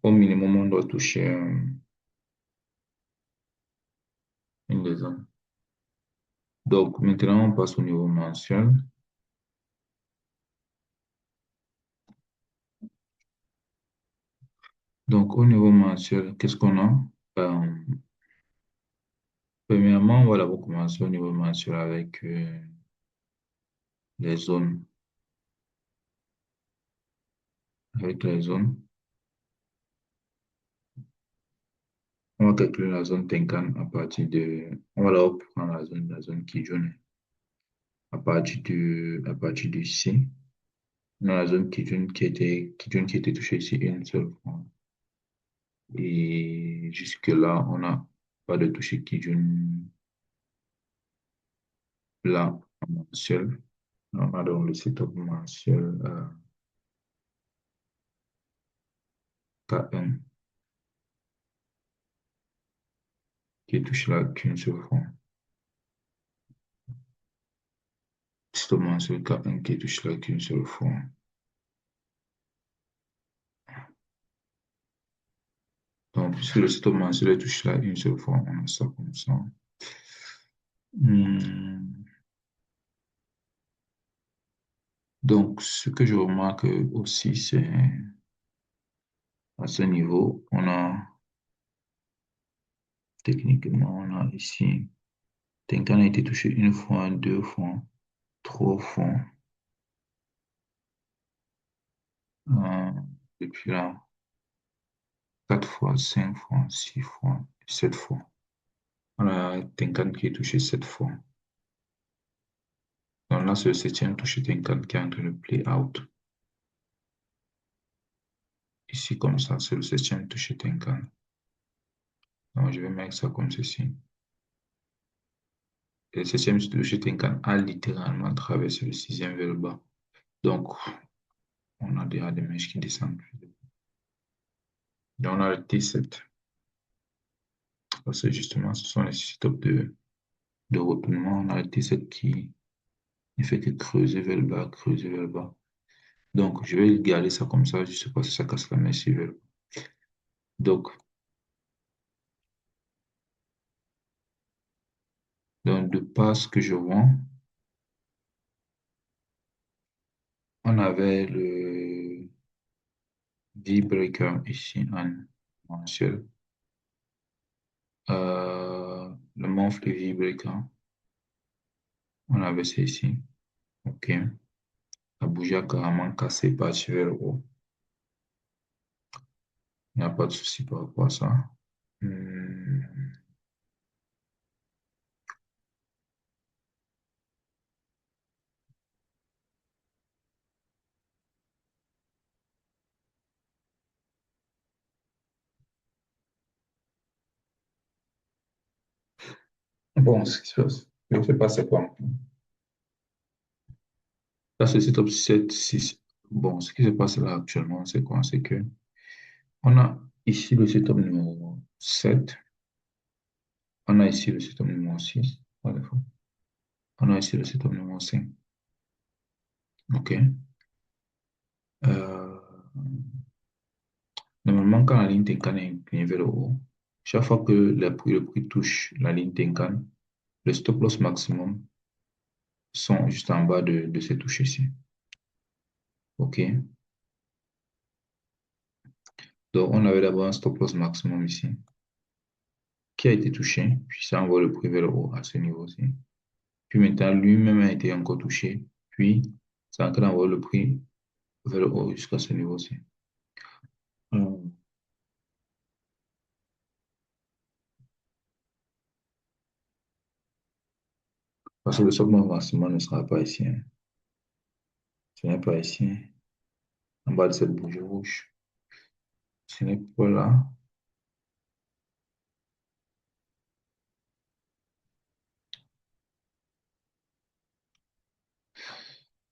Au minimum, on doit toucher une des zones. Donc, maintenant, on passe au niveau mensuel. Donc, au niveau mensuel, qu'est-ce qu'on a? Euh, Premièrement, on va d'abord commencer au niveau mensuel avec les zones. Avec les zones, on va calculer la zone Tenkan à partir de. On va d'abord prendre la zone Kijun. À partir du C, on a la zone Kijun qui était touchée ici une seule fois. Et jusque-là, on n'a pas de toucher Kijun là en mensuel. On a donc le setup mensuel K1 qui est touché là qu'une seule fois. Setup mensuel K1 qui est touché là qu'une seule fois. Donc, puisque le setup mensuel est touché là une seule fois, on a ça comme ça. Hmm. Donc, ce que je remarque aussi, c'est à ce niveau, techniquement, on a ici, Tenkan a été touché une fois, 2 fois, 3 fois. euh, Depuis là, 4 fois, 5 fois, 6 fois, 7 fois. On a Tenkan qui est touché 7 fois. Donc là, c'est le septième touché Tenkan qui est en train de play out. Ici, comme ça, c'est le septième touché Tenkan. Donc, je vais mettre ça comme ceci. Et le septième touché Tenkan a littéralement traversé le sixième vers le bas. Donc, on a déjà des mèches qui descendent. Donc, on a le T7. Parce que justement, ce sont les setups de retournement. On a le T7 qui ne fait que creuser vers le bas, creuser vers le bas. Donc, je vais garder ça comme ça. Je ne sais pas si ça casse la mèche vers le bas. Donc, de par ce que je vois, On avait le V-Breaker ici en mensuel. Le monthly V-Breaker, on avait ça ici. OK. La bougie a carrément cassé parti vers le haut. Il n'y a pas de souci par rapport à ça. Hmm. Bon, ce qui se passe, je ne sais pas c'est quoi. Là, c'est top 7, 6. Bon, ce qui se passe là actuellement, c'est quoi? C'est que on a ici le setup numéro 7. On a ici le setup numéro 6. Par défaut. On a ici le setup numéro 5. OK. Euh, Normalement, quand la ligne Tenkan est inclinée vers le haut, chaque fois que le prix touche la ligne Tenkan, le stop loss maximum sont juste en bas de ces touches ici. OK. Donc, on avait d'abord un stop loss maximum ici qui a été touché, puis ça envoie le prix vers le haut à ce niveau-ci. Puis maintenant, lui-même a été encore touché, puis ça a encore envoyé le prix vers le haut jusqu'à ce niveau-ci. Hmm. Parce que le stop loss maximum ne sera pas ici, hein. Ce n'est pas ici, en bas de cette bougie rouge. Ce n'est pas là.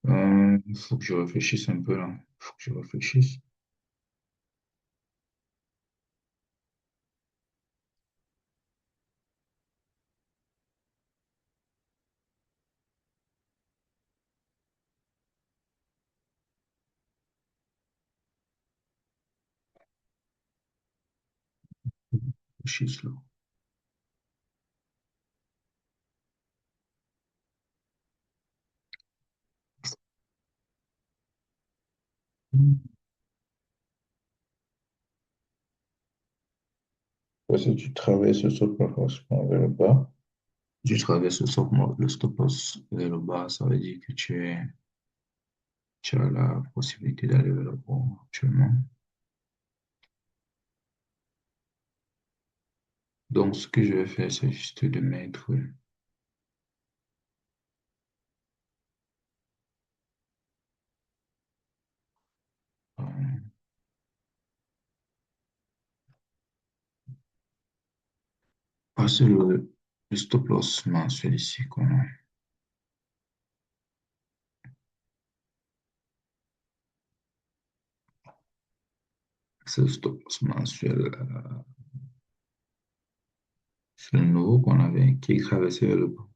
Il faut que je réfléchisse un peu là. Il faut que je réfléchisse. Réfléchisse là. Parce que tu travailles ce stop loss vers le bas. Tu travailles le stop loss vers le bas, ça veut dire que tu as la possibilité d'aller vers le haut actuellement. Donc, ce que je vais faire, c'est juste de mettre euh, passer le stop loss mensuel ici qu'on a. C'est le stop loss mensuel. C'est le nouveau qu'on avait qui est traversé vers le bas.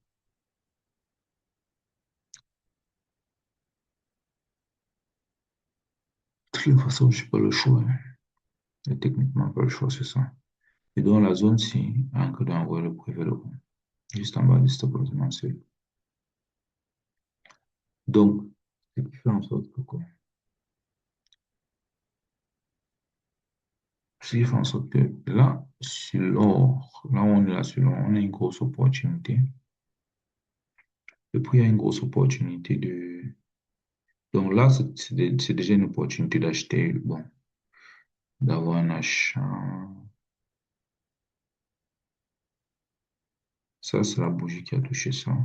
De toute façon, je n'ai pas le choix, hein. J'ai techniquement pas le choix, c'est ça. Et dans la zone ci, encore d'envoyer le prix vers le haut, juste en bas du stop loss mensuel. Donc, ce qui fait en sorte que quoi? Ce qui fait en sorte que là, sur l'or, là où on est là sur l'or, on a une grosse opportunité. Le prix a une grosse opportunité de. Donc là, c'est déjà une opportunité d'acheter, bon, d'avoir un achat. Ça, c'est la bougie qui a touché ça.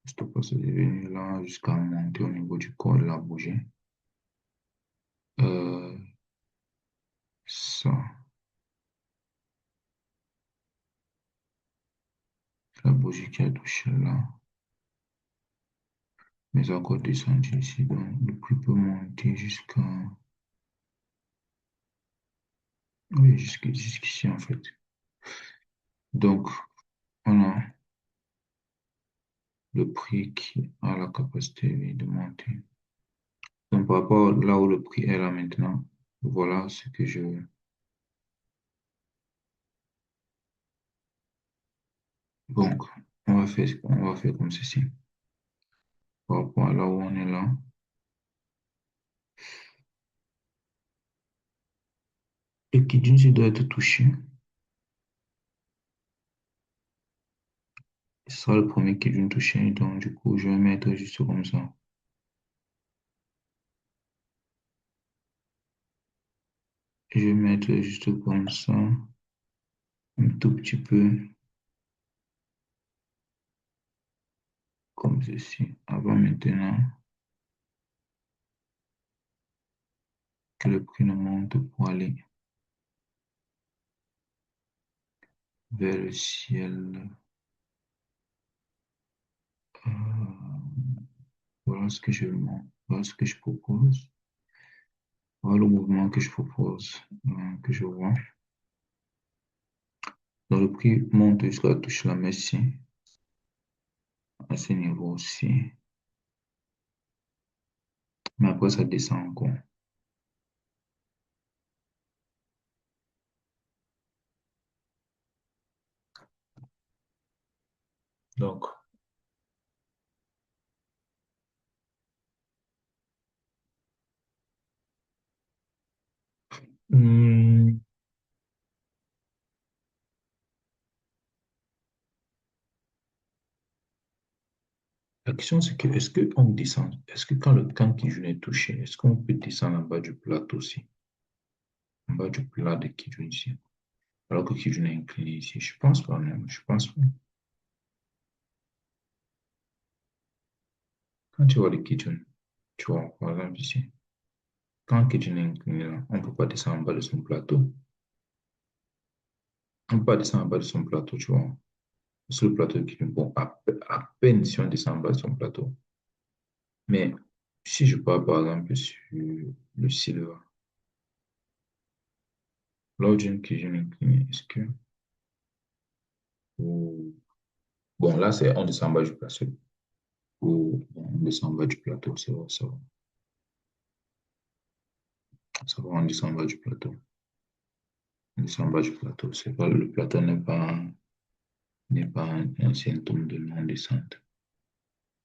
Stop loss est devenu là jusqu'à monter au niveau du corps de la bougie. Euh, Ça, la bougie qui a touché là, mais encore descendu ici. Donc, le prix peut monter jusqu'à. Oui, jusqu'ici en fait. Donc, on a le prix qui a la capacité oui, de monter. Donc, par rapport là où le prix est là maintenant, voilà ce que je. Donc, on va faire comme ceci. par rapport à là où on est là. Et qui d'une doit être touché. Ce sera le premier qui d'une touché. Donc, du coup, je vais mettre juste comme ça. Je vais mettre juste comme ça. Un tout petit peu comme ceci. Avant maintenant que le prix ne monte pour aller vers le ciel. Euh, voilà ce que voilà ce que je propose. Voilà le mouvement que je propose, que je vois. Donc, le prix monte jusqu'à la touche la ici, à ce niveau-ci. Mais après, ça descend encore. Donc, hmm, la question, c'est que est-ce qu'on descend? Est-ce que quand le camp Kijun est touché, est-ce qu'on peut descendre en bas du plateau aussi? En bas du plat de Kijun ici? Alors que Kijun est incliné ici. Je pense pas, même. Je pense pas. Quand tu vois le Kijun, tu vois, par exemple ici, quand Kijun est incliné là, on ne peut pas descendre en bas de son plateau. On ne peut pas descendre en bas de son plateau, tu vois. Sur le plateau de Kijun, bon, à peine si on descend en bas de son plateau. Mais si je pars par exemple sur le silver, lors d'une Kijun inclinée, est-ce que. ou- Bon, là, c'est on descend en bas du plateau. Ou on descend en bas du plateau, c'est vrai, ça va. Ça va, on descend en bas du plateau. On descend en bas du plateau. C'est pas, le plateau n'est pas un symptôme de non-descente.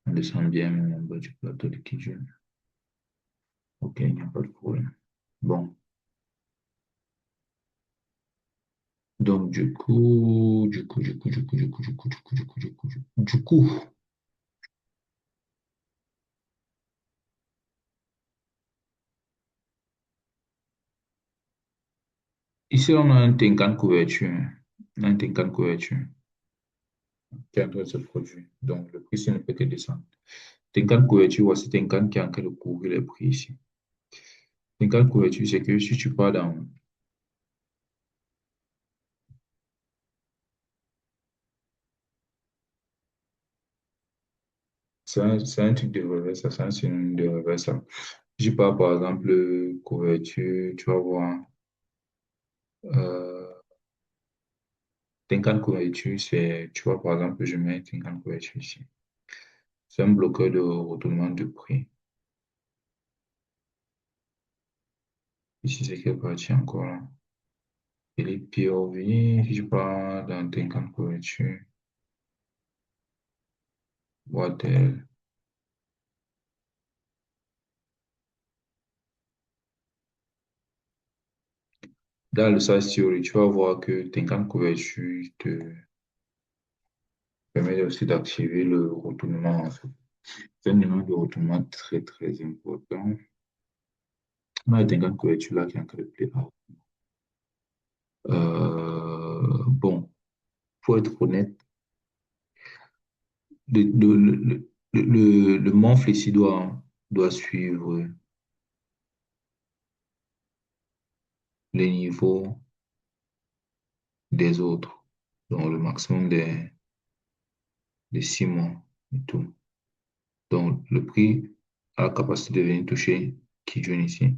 On descend bien même en bas du plateau de Kijun. Ok, il n'y a pas de problème. Bon, donc du coup, ici on a un Tenkan couverture. On a un Tenkan couverture qui est en train de se produire. Donc le prix ici ne peut que descendre. Tenkan couverture, voici Tenkan qui est en train de couvrir les prix ici. Tenkan couverture, c'est que si tu pars dans. C'est un truc de reversal, c'est un synonyme de reversal. Si je pars par exemple couverture, tu vas voir. Euh, Tenkan couverture, c'est, tu vois, par exemple, je mets Tenkan couverture ici. C'est un bloqueur de retournement de prix. Ici, c'est quelle partie encore là? Et les POV, si je pars dans Tenkan couverture, what else? Dans le size theory, tu vas voir que Tenkan couverture te permet aussi d'activer le retournement en fait. C'est un numéro de retournement très très important. On a le Tenkan couverture là qui est en train de play out. Bon, pour être honnête, le monthly ici doit suivre les niveaux des autres, donc le maximum des 6 mois et tout. Donc, le prix a la capacité de venir toucher qui joue ici,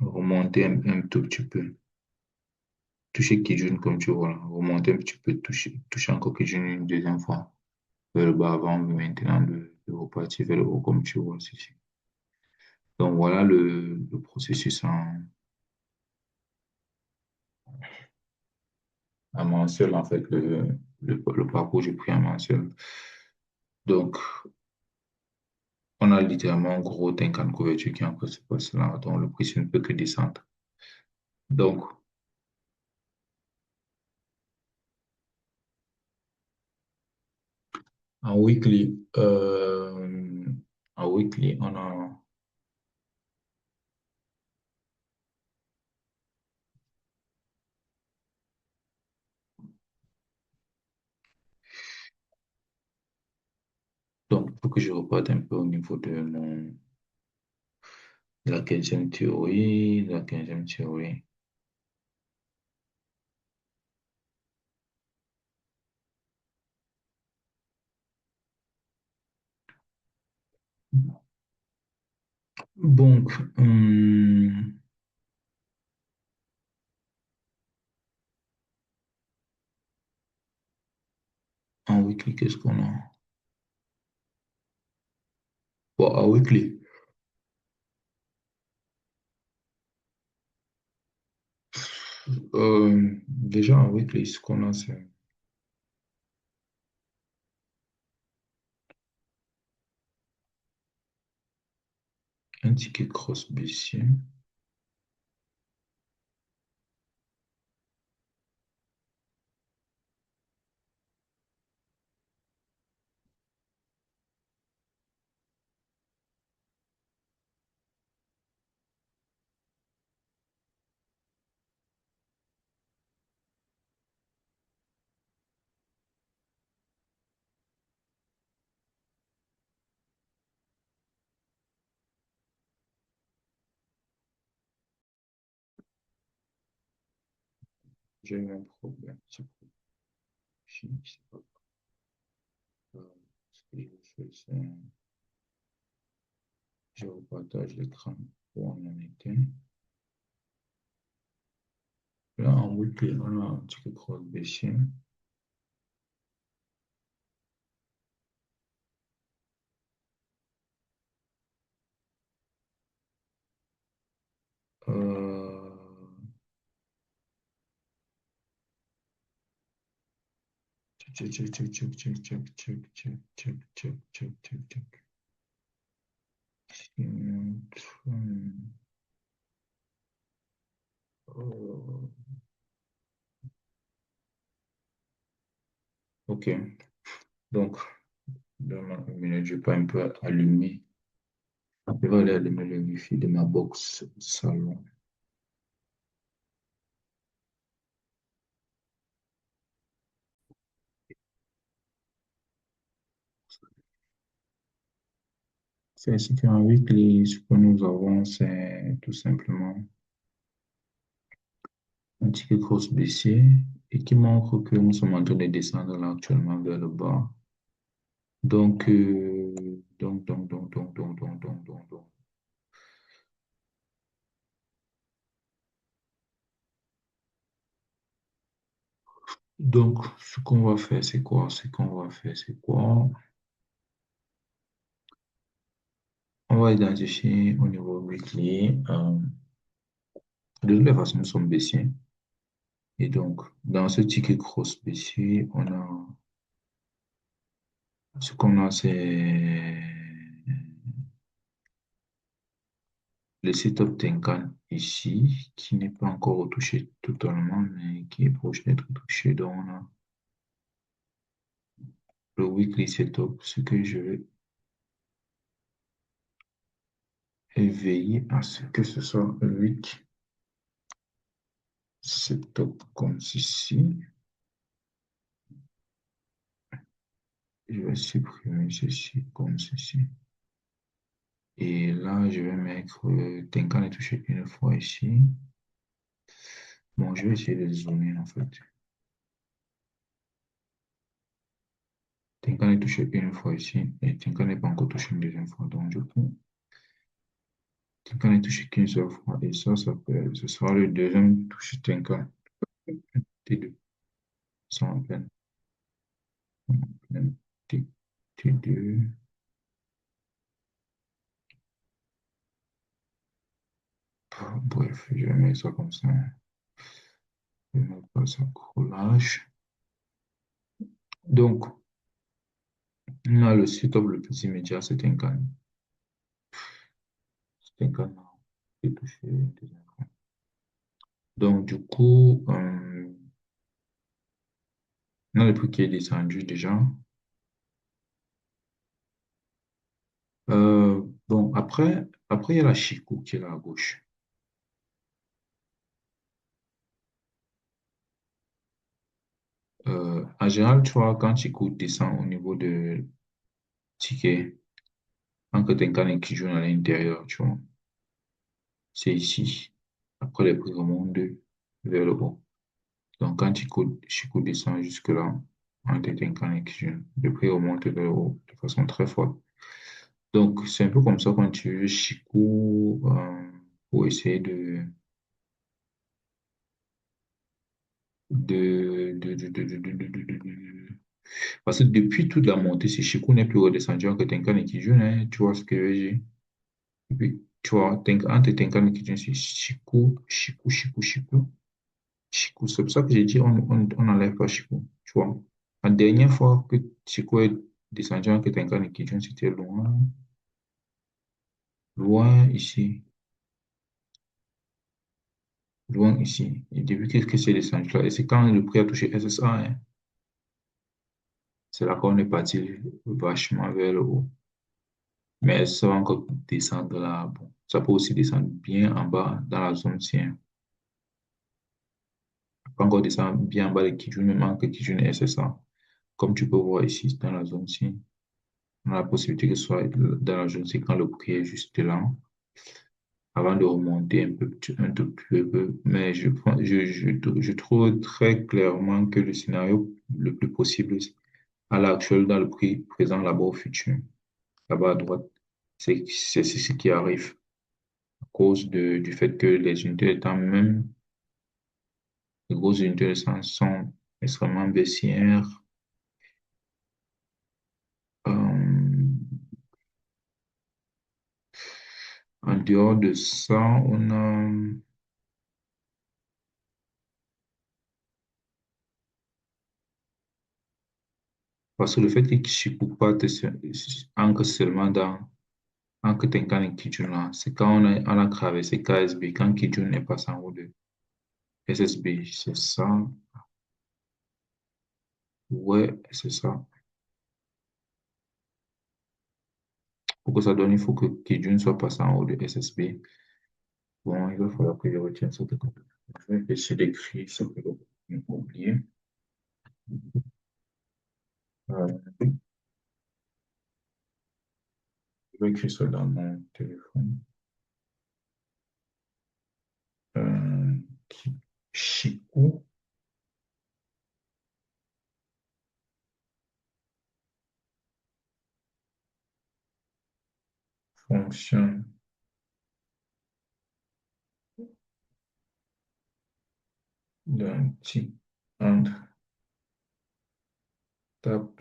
remonter un tout petit peu, toucher qui joue comme tu vois, là, remonter un petit peu, toucher encore qui joue une deuxième fois vers le bas avant maintenant de repartir vers le haut comme tu vois ici. Donc, voilà le processus en mensuel, en fait, le parcours du prix en mensuel. Donc, on a littéralement un gros Tenkan couverture qui est en train de se passer là, donc le prix ne peut que descendre. Donc, en weekly, on a, donc, il faut que je reparte un peu au niveau de la 15e théorie, de la 15e théorie. Donc, en weekly, qu'est-ce qu'on a? Bon, en weekly, déjà en weekly, ce qu'on a, c'est un ticket cross baissier. J'ai eu un problème. Je ne sais pas. Ce que je fais, c'est je repartage l'écran où on en était. Là, en weekly, on a un ticket cross baissier. Euh, check, check, check, check, check, check, check, check, check, check, check, check, check. Euh, Ok, donc, donne-moi une minute, je vais pas un peu allumer. Je vais aller allumer le wifi de ma box salon. C'est ainsi qu'en weekly, ce que nous avons, c'est tout simplement un ticket cross baissier et qui montre que nous sommes en train de descendre là actuellement vers le bas. Donc, donc, ce qu'on va faire, c'est quoi? Ce qu'on va faire, c'est quoi? On va identifier au niveau weekly. De toute façon, nous sommes baissiers. Et donc, dans ce ticket cross baissier, on a ce qu'on a, c'est le setup Tenkan ici, qui n'est pas encore touché totalement, mais qui est proche d'être touché. Donc, on a le weekly setup, ce que je vais veiller à ce que ce soit un week setup comme ceci. Je vais supprimer ceci comme ceci. Et là, je vais mettre Tenkan est touché une fois ici. Bon, je vais essayer de zoomer en fait. Tinkan est touché une fois ici et Tinkan n'est pas encore touché une deuxième fois. Donc, du coup, Tinkan n'est touché qu'une seule fois. Et ce sera le deuxième touché Tinkan. T2. Sont en pleine T2. Bref, je vais mettre ça comme ça. Je vais mettre pas ça collage. Donc, on a le site-up le plus immédiat, c'est un canal. C'est un canal qui est touché des enfants. Donc, du coup, on a le prix qui est descendu déjà. Bon, après, il y a la Chico qui est là à gauche. En général, tu vois, quand Chico descend au niveau de ticket, quand tu as un canal qui joue à l'intérieur, tu vois, c'est ici. Après, les prix remontent vers le haut. Donc, quand Chico descend jusque-là, en tête un canal qui joue, le prix remonte vers le haut de façon très forte. Donc, c'est un peu comme ça quand tu veux Chico pour essayer de. Parce que depuis toute la montée, si Chico n'est plus redescendu en Tenkan et Kijun, hein, tu vois ce que je veux dire? Et puis, tu vois, entre Tenkan et Kijun, c'est Chico, Chico, Chico, Chico, Chico. C'est pour ça que j'ai dit, on n'enlève pas Chico, tu vois. La dernière fois que Chico est descendu en Tenkan et Kijun, c'était loin, loin ici, loin ici. Et depuis que c'est descendu là, et c'est quand le prix a touché SSA, hein, c'est là qu'on est parti vachement vers le haut. Mais ça va encore descendre là. Bon, ça peut aussi descendre bien en bas dans la zone C. Pas encore descendre bien en bas de Kijun, il manque Kijun SSA. Comme tu peux voir ici dans la zone C, on a la possibilité que ce soit dans la zone C quand le prix est juste là, avant de remonter un tout petit peu. Mais je trouve très clairement que le scénario le plus possible à l'heure actuelle dans le prix présent là-bas au futur, là-bas à droite, c'est ce qui arrive cause du fait que les unités de temps, même les grosses unités de temps sont extrêmement baissières. Euh, En dehors de ça, on a... Parce que le fait que Kishikupa ancre seulement dans Ankh Tenkan et Kijun, là, c'est quand on a traversé KSB, quand Kijun est passé en haut de SSB. C'est ça. Ouais, c'est ça. Pour que ça donne, il faut que Kijun soit passé en haut de SSB. Bon, il va falloir que je retienne ça de côté. Je vais essayer d'écrire ça que j'ai oublié. Euh, je vais écrire ça dans mon téléphone. Euh, Chiku fonctionne d'un type entre tape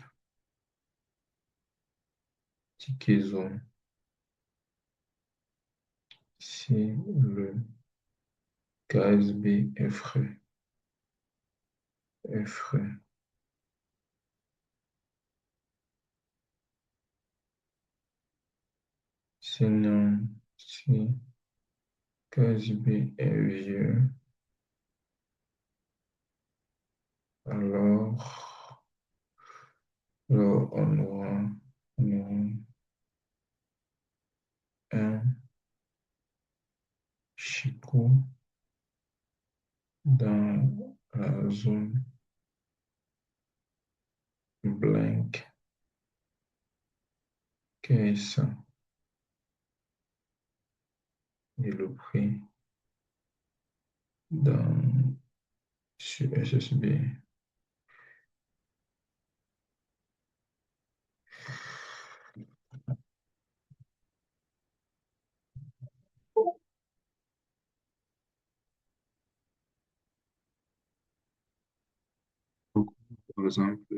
ticket zone si le KSB est frais. Sinon, si KSB est vieux, alors, on aura un Chico dans la zone blank qui est ça et le prix dans sur SSB. Par exemple,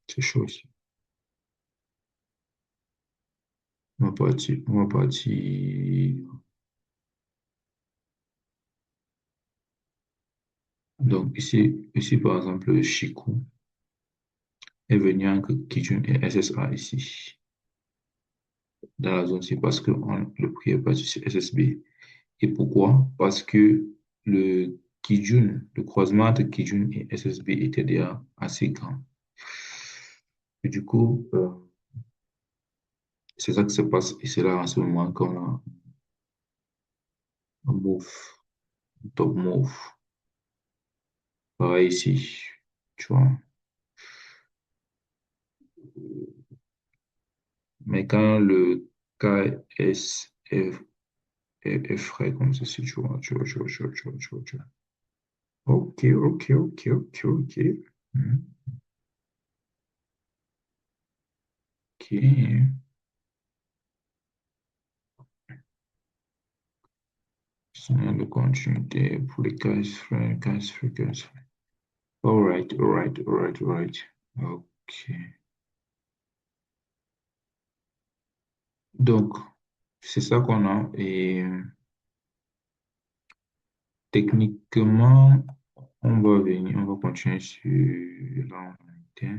c'est chaud aussi. On va partir Donc ici par exemple, Chikou est venu en Kijun et SSA ici, dans la zone C, parce que le prix est parti sur SSB. Et pourquoi? Parce que le Kijun, le croisement entre Kijun et SSB était déjà assez grand. Et du coup, c'est ça qui se passe. Et c'est là en ce moment qu'on a un move, un top move. Pareil ici, tu vois. Mais quand le KS est frais comme ceci, tu vois, tu vois. Ok, ok, ok, ok, ok. Hmm, ok. Signal de continuité pour les KS frais, KS frais, KS frais. All right, all right, all right, all right. Ok. Donc, c'est ça qu'on a. Et techniquement, on va continuer sur la montée.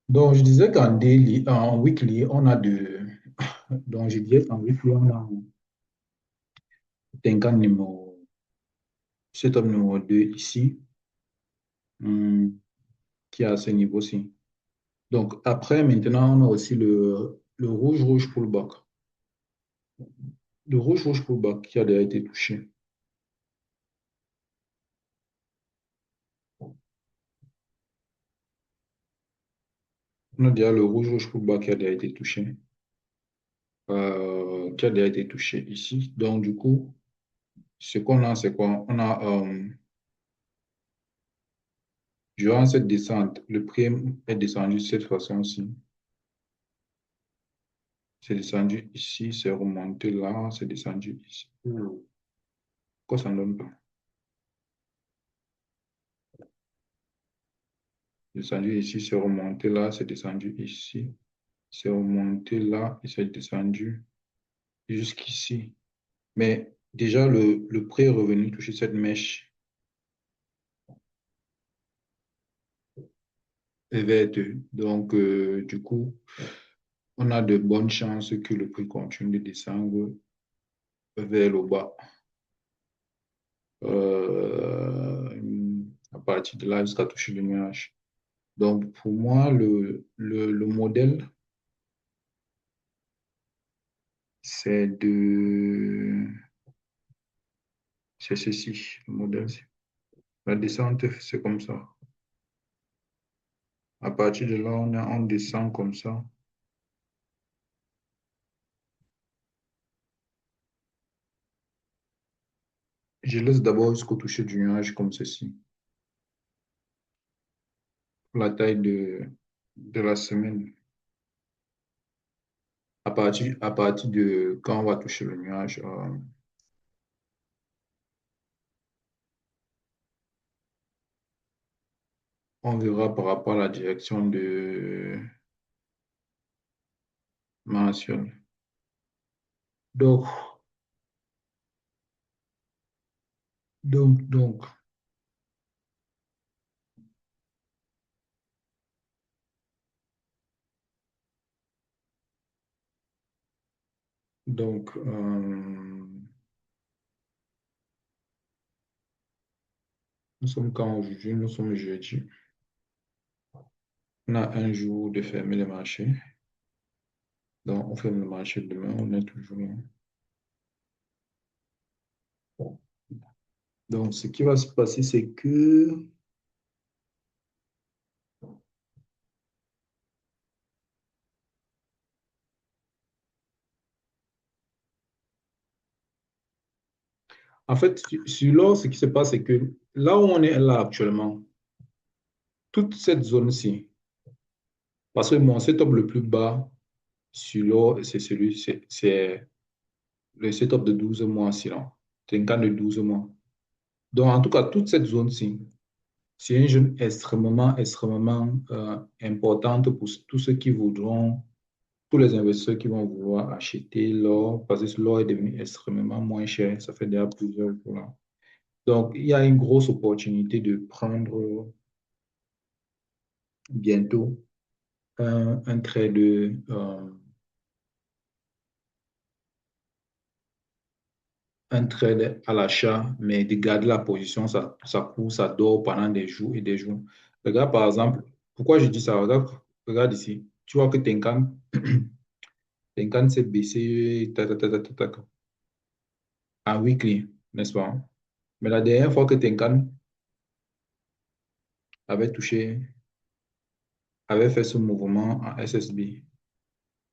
Donc, je disais qu'en daily, en weekly, on a de. Donc, je disais qu'en weekly, on a Tenkan numéro, setup numéro 2 ici, hum, qui est à ce niveau-ci. Donc, après, maintenant, on a aussi le rouge-rouge pullback. Le rouge-rouge pullback qui a déjà été touché. On a déjà le rouge-rouge pullback qui a déjà été touché. Qui a déjà été touché ici. Donc, du coup, ce qu'on a, c'est quoi? On a, durant cette descente, le prix est descendu de cette façon-ci. C'est descendu ici, c'est remonté là, c'est descendu ici. Pourquoi ça ne donne pas? C'est descendu ici, c'est remonté là, c'est descendu ici, c'est remonté là et c'est descendu jusqu'ici. Mais déjà, le prix est revenu toucher cette mèche verte. Donc, du coup, on a de bonnes chances que le prix continue de descendre vers le bas. À partir de là, jusqu'à toucher le nuage. Donc, pour moi, le modèle, c'est de... C'est ceci, le modèle. La descente, c'est comme ça. À partir de là, on descend comme ça. Je laisse d'abord jusqu'au toucher du nuage comme ceci. La taille de la semaine. À partir de quand on va toucher le nuage, on verra par rapport à la direction de mention. Donc, donc, donc, nous sommes quand aujourd'hui? Nous sommes jeudi. On a un jour de fermer les marchés. Donc, on ferme le marché demain. On est toujours là. Donc, ce qui va se passer, c'est que En fait, sur l'or, ce qui se passe, c'est que là où on est là actuellement, toute cette zone-ci, parce que mon setup le plus bas sur l'or, c'est le setup de 12 mois, sinon. C'est un cas de 12 mois. Donc, en tout cas, toute cette zone-ci, c'est une zone extrêmement importante pour tous ceux qui voudront, tous les investisseurs qui vont vouloir acheter l'or, parce que l'or est devenu extrêmement moins cher. Ça fait déjà plusieurs jours là. Donc, il y a une grosse opportunité de prendre bientôt un trade, un trade à l'achat, mais de garder la position, ça court, ça dort pendant des jours et des jours. Regarde, par exemple, pourquoi je dis ça? Regarde ici. Tu vois que Tenkan s'est baissé en weekly, n'est-ce pas? Mais la dernière fois que Tenkan avait touché, avait fait ce mouvement en SSB,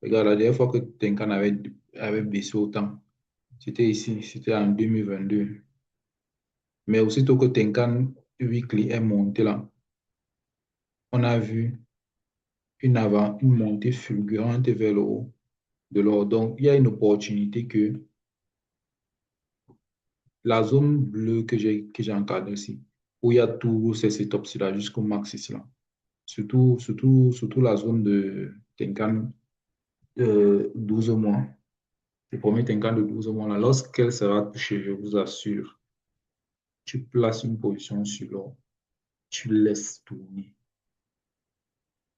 regarde, la dernière fois que Tenkan avait baissé autant, c'était ici, c'était en 2022. Mais aussitôt que Tenkan Weekly est monté là, on a vu une montée fulgurante vers le haut de l'or. Donc, il y a une opportunité que la zone bleue que j'ai encadrée ici, où il y a tous ces setups là jusqu'au max ici là, surtout la zone de Tenkan 12 mois, le premier Tenkan de 12 mois là, lorsqu'elle sera touchée, je vous assure, tu places une position sur l'or, tu laisses tourner.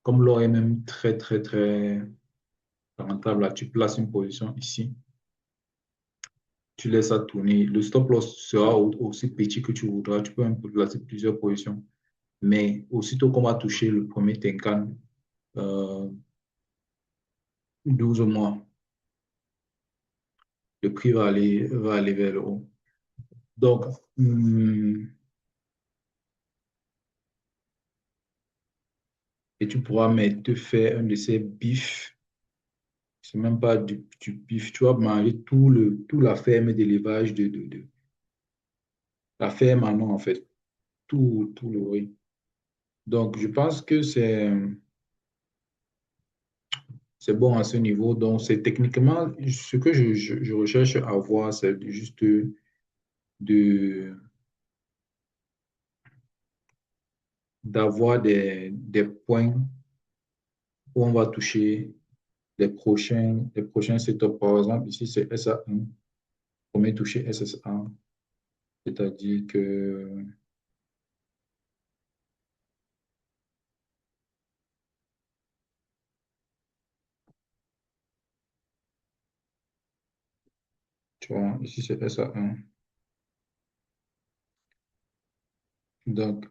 Comme l'or est même très rentable, là, tu places une position ici, tu laisses ça tourner. Le stop loss sera aussi petit que tu voudras. Tu peux un peu placer plusieurs positions. Mais aussitôt qu'on va toucher le premier Tenkan, euh, 12 mois, le prix va aller vers le haut. Donc, et tu pourras même te faire un de ces bifs. C'est même pas du bif. Tu vas manger tout la ferme d'élevage la ferme en en fait. Tout le riz. Donc, je pense que c'est bon à ce niveau. Donc, c'est techniquement ce que je recherche à voir, c'est juste de, d'avoir des points où on va toucher les prochains setups. Par exemple, ici, c'est SA1. On va toucher SSA, c'est-à-dire que, tu vois, ici, c'est SA1. Donc,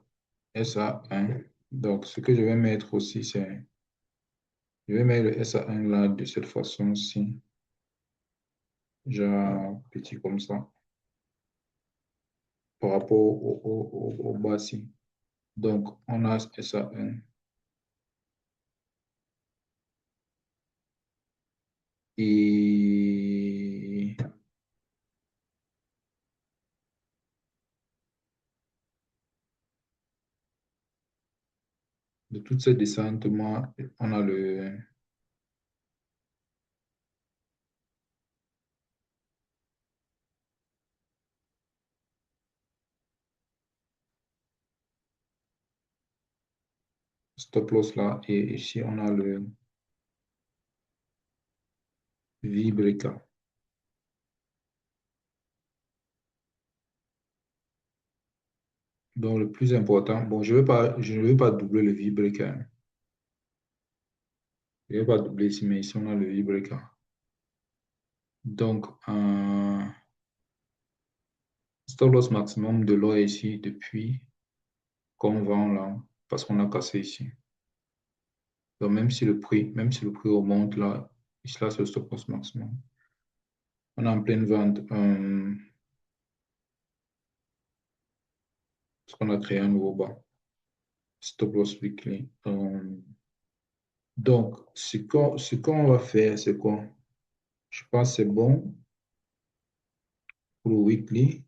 SA1. Donc, ce que je vais mettre aussi, je vais mettre le SA1 là de cette façon-ci, genre petit comme ça, par rapport au bas ci. Donc, on a SA1 et de toutes ces descentes, moi, on a le stop loss là et ici, on a le V-breaker. Donc, le plus important, bon, je ne vais pas doubler le V-breaker, hein. Je ne vais pas doubler ici, mais ici, on a le V-breaker. Donc, stop loss maximum de l'or ici depuis qu'on vend là, parce qu'on a cassé ici. Donc, même si le prix remonte là, ici là, c'est le stop loss maximum. On est en pleine vente, parce qu'on a créé un nouveau bas. Stop loss weekly. Donc, ce qu'on va faire, c'est quoi? Je pense que c'est bon pour le weekly.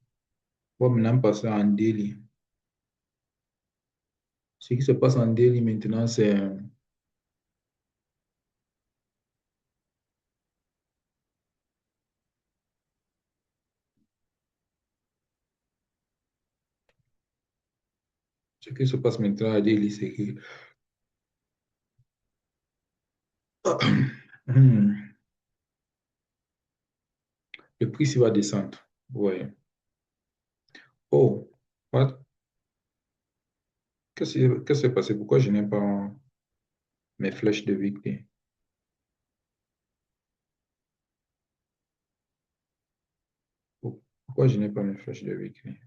On va maintenant passer en Delhi. Ce qui se passe en Delhi maintenant, ce qui se passe maintenant à Delhi, c'est que le prix s'il va descendre. Ouais. Oh, what? Qu'est-ce qui s'est passé? Pourquoi je n'ai pas mes flèches de weekly? Pourquoi je n'ai pas mes flèches de weekly?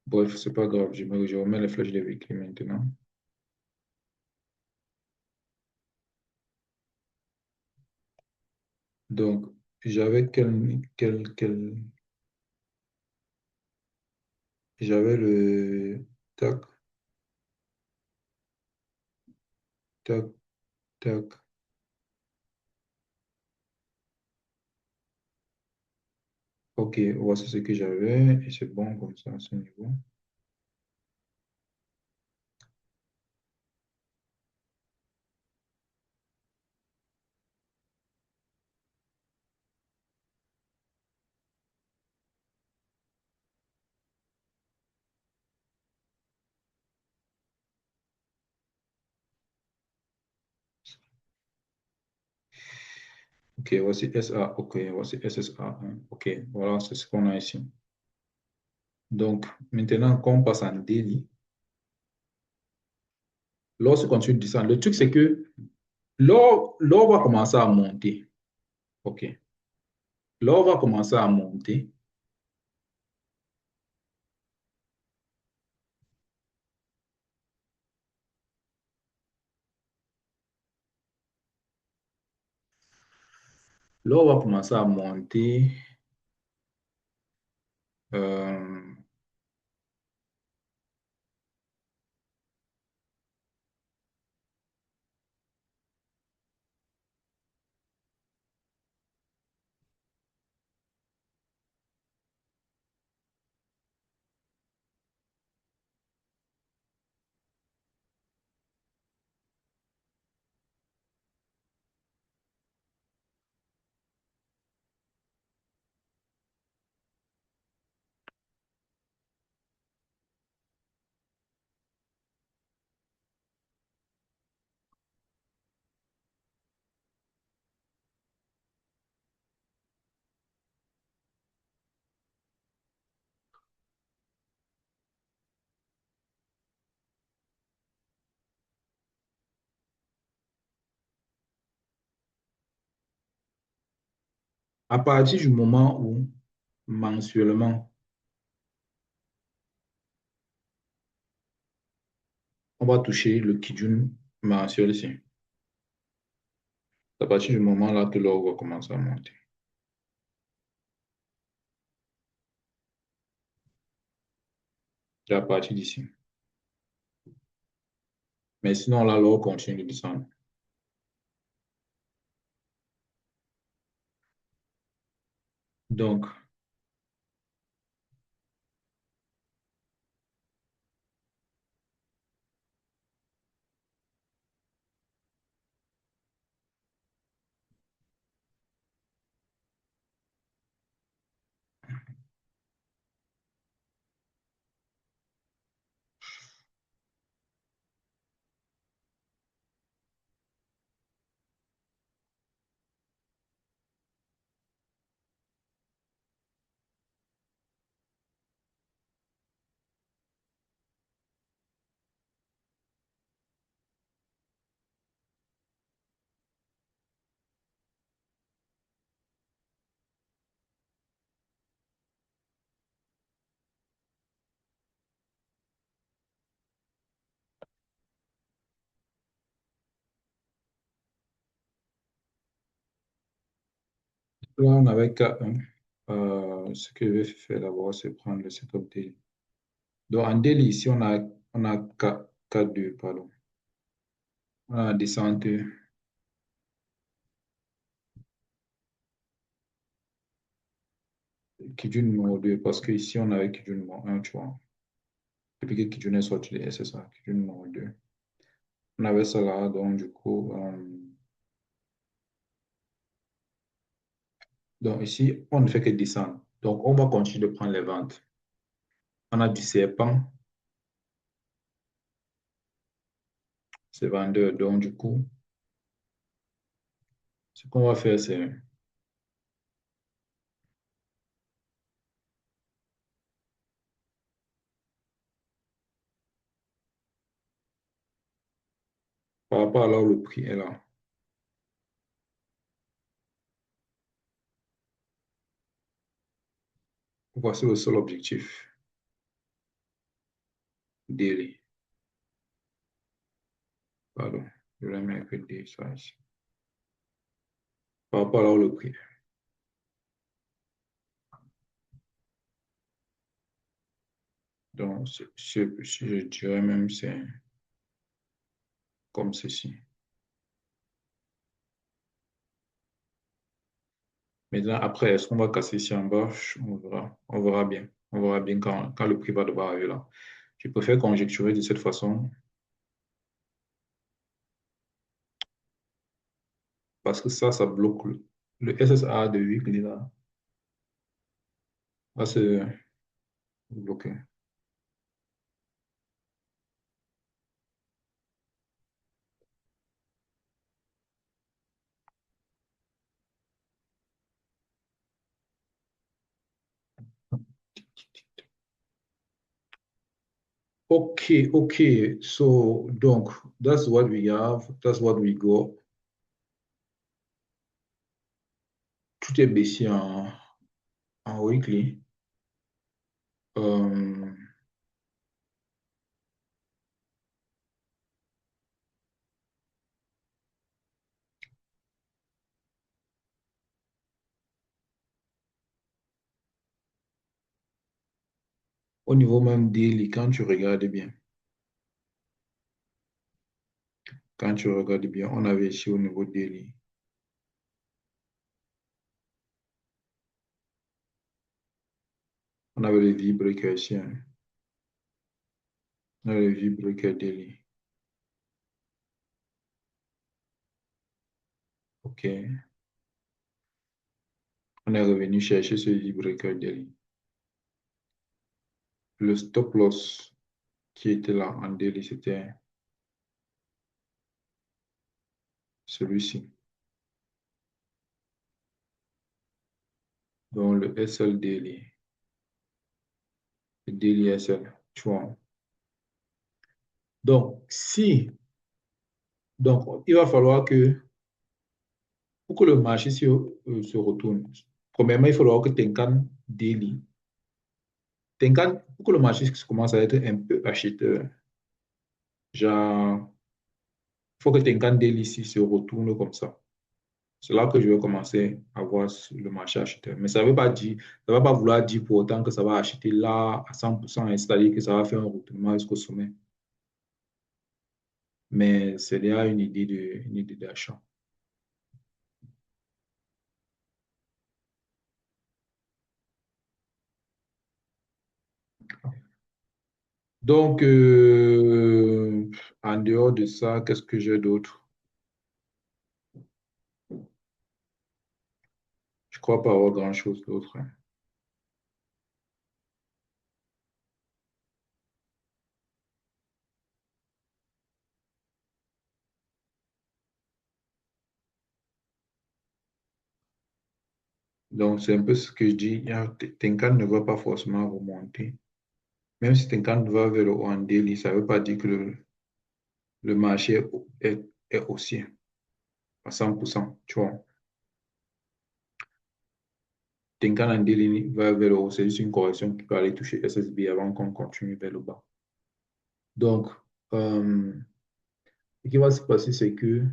Bref, c'est pas grave. Je remets les flèches de weekly maintenant. Donc, j'avais j'avais le tac, tac, tac. Ok, voici ce que j'avais et c'est bon comme ça à ce niveau. Ok, voici SA. Ok, voici SSA1. Ok, voilà, c'est ce qu'on a ici. Donc, maintenant, quand on passe en daily, lorsqu'on continue de descendre, le truc, c'est que l'or va commencer à monter. Ok, l'or va commencer à monter. L'or va commencer à monter. euh, à partir du moment où, mensuellement, on va toucher le Kijun mensuel ici. C'est à partir du moment là que l'or va commencer à monter. C'est à partir d'ici. Mais sinon, là, l'or continue de descendre. Donc, là, on avait K1. Ce que je vais faire d'abord, c'est prendre le setup daily. Donc, en daily, ici, on a K2, pardon. On a descente. Kijun numéro 2 parce que ici on avait Kijun numéro 1, tu vois. Depuis que Kijun est sorti de SSA, Kijun numéro 2. On avait ça là, donc du coup, donc ici, on ne fait que descendre. Donc, on va continuer de prendre les ventes. On a du serpent, c'est vendeur. Donc, du coup, ce qu'on va faire, c'est par rapport à là où le prix est là. Voici le seul objectif daily. Pardon, je vais mettre que des ça ici. Par rapport à là où le prix est. Donc, je dirais même c'est comme ceci. Maintenant, après, est-ce qu'on va casser ici en bas? On verra. On verra bien. On verra bien quand le prix va devoir arriver là. Je préfère conjecturer de cette façon parce que ça bloque le SSA de 8 là. Va se bloquer. Okay, okay. So, donc, that's what we have. That's what we got. Tout est baissé en weekly. Euh, au niveau même daily, quand tu regardes bien, on avait ici au niveau daily, on avait le V-breaker ici, hein. On avait le V-breaker daily. OK. On est revenu chercher ce V-breaker daily. Le stop loss qui était là en daily, c'était celui-ci. Donc, le SL daily. Le daily SL, tu vois. Donc, donc, il va falloir que, pour que le marché se retourne, premièrement, il va falloir que Tenkan daily. Tenkan, pour que le marché commence à être un peu acheteur, genre, il faut que Tenkan daily ici se retourne comme ça. C'est là que je vais commencer à voir le marché acheteur. Mais ça ne veut pas dire, ça va pas vouloir dire pour autant que ça va acheter là à 100%, c'est-à-dire que ça va faire un retournement jusqu'au sommet. Mais c'est déjà une idée d'achat. Donc, en dehors de ça, qu'est-ce que j'ai d'autre? Je crois pas avoir grand-chose d'autre, hein. Donc, c'est un peu ce que je dis. Tenkan ne va pas forcément remonter. Même si Tenkan va vers le haut en daily, ça ne veut pas dire que le marché est haussier à 100%. Tu vois. Tenkan en daily va vers le haut. C'est juste une correction qui peut aller toucher SSB avant qu'on continue vers le bas. Donc, ce qui va se passer, c'est que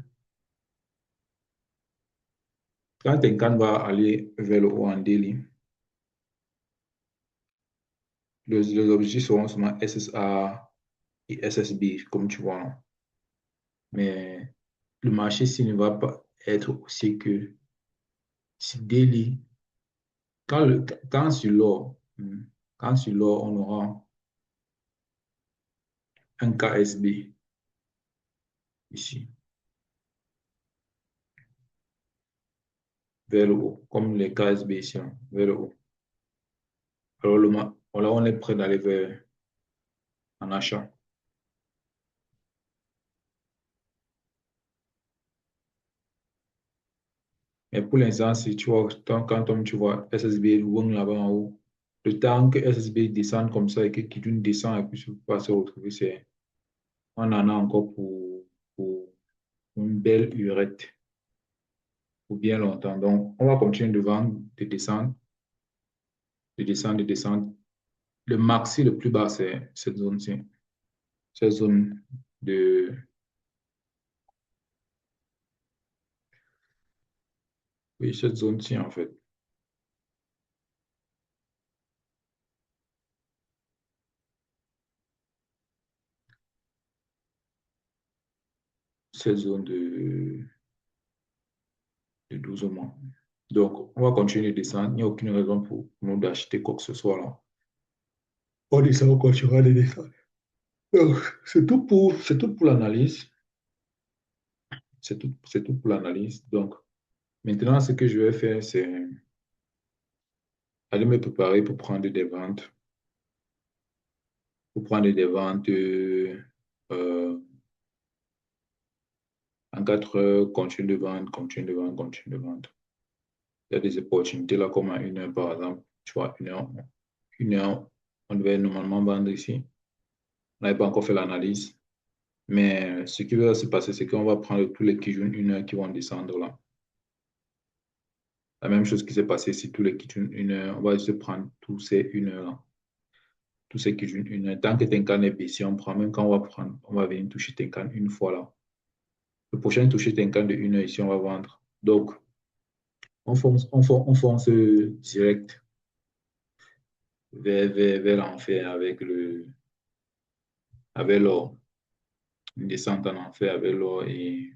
quand Tenkan va aller vers le haut en daily, les objectifs seront seulement SSA et SSB, comme tu vois, hein. Mais le marché, s'il ne va pas être aussi que si daily Quand sur l'or, quand sur l'or, on aura un KSB ici, vers le haut, comme les KSB ici, hein, vers le haut. Alors, là, on est prêt d'aller vers un achat. Mais pour l'instant, si tu vois, quand tu vois SSB loin là-bas en haut, le temps que SSB descende comme ça et que Kidun descend et puis va se retrouver, on en a encore pour une belle urette pour bien longtemps. Donc, on va continuer de vendre, de descendre, de descendre, de descendre. Le maxi le plus bas, c'est cette zone-ci. Cette zone de, oui, cette zone-ci, en fait. Cette zone de 12 mois. Donc, on va continuer de descendre. Il n'y a aucune raison pour nous d'acheter quoi que ce soit là. On descend, on continuera de descendre. Donc, c'est tout pour l'analyse. C'est tout pour l'analyse. Donc, maintenant, ce que je vais faire, c'est aller me préparer pour prendre des ventes en 4 heures, continue de vendre, continue de vendre, continue de vendre. Il y a des opportunités là, comme à 1 heure, par exemple. Tu vois, 1 heure, on devait normalement vendre ici. On n'avait pas encore fait l'analyse. Mais ce qui va se passer, c'est qu'on va prendre tous les qui jouent 1 heure qui vont descendre là. La même chose qui s'est passé si tous les qui jouent 1 heure, on va se prendre tous ces 1 heure là. Tous ces qui jouent 1 heure. Tant que Tenkan est baissé, on prend. Même quand on va venir toucher Tenkan une fois là. Le prochain toucher Tenkan de 1 heure ici, on va vendre. Donc, on fonce direct vers l'enfer avec l'or. Une descente en enfer avec l'or et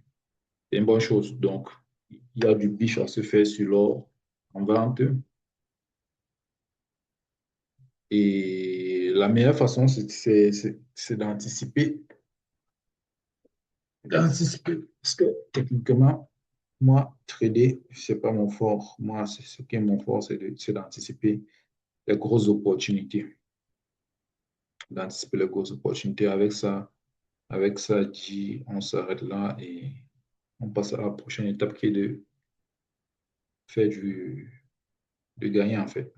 c'est une bonne chose. Donc, il y a du biche à se faire sur l'or en vente. Et la meilleure façon, c'est d'anticiper. Parce que techniquement, moi, trader, c'est pas mon fort. Moi, ce qui est mon fort, c'est d'anticiper les grosses opportunités. D'anticiper les grosses opportunités. Avec ça dit, on s'arrête là et on passe à la prochaine étape qui est de faire de gagner en fait.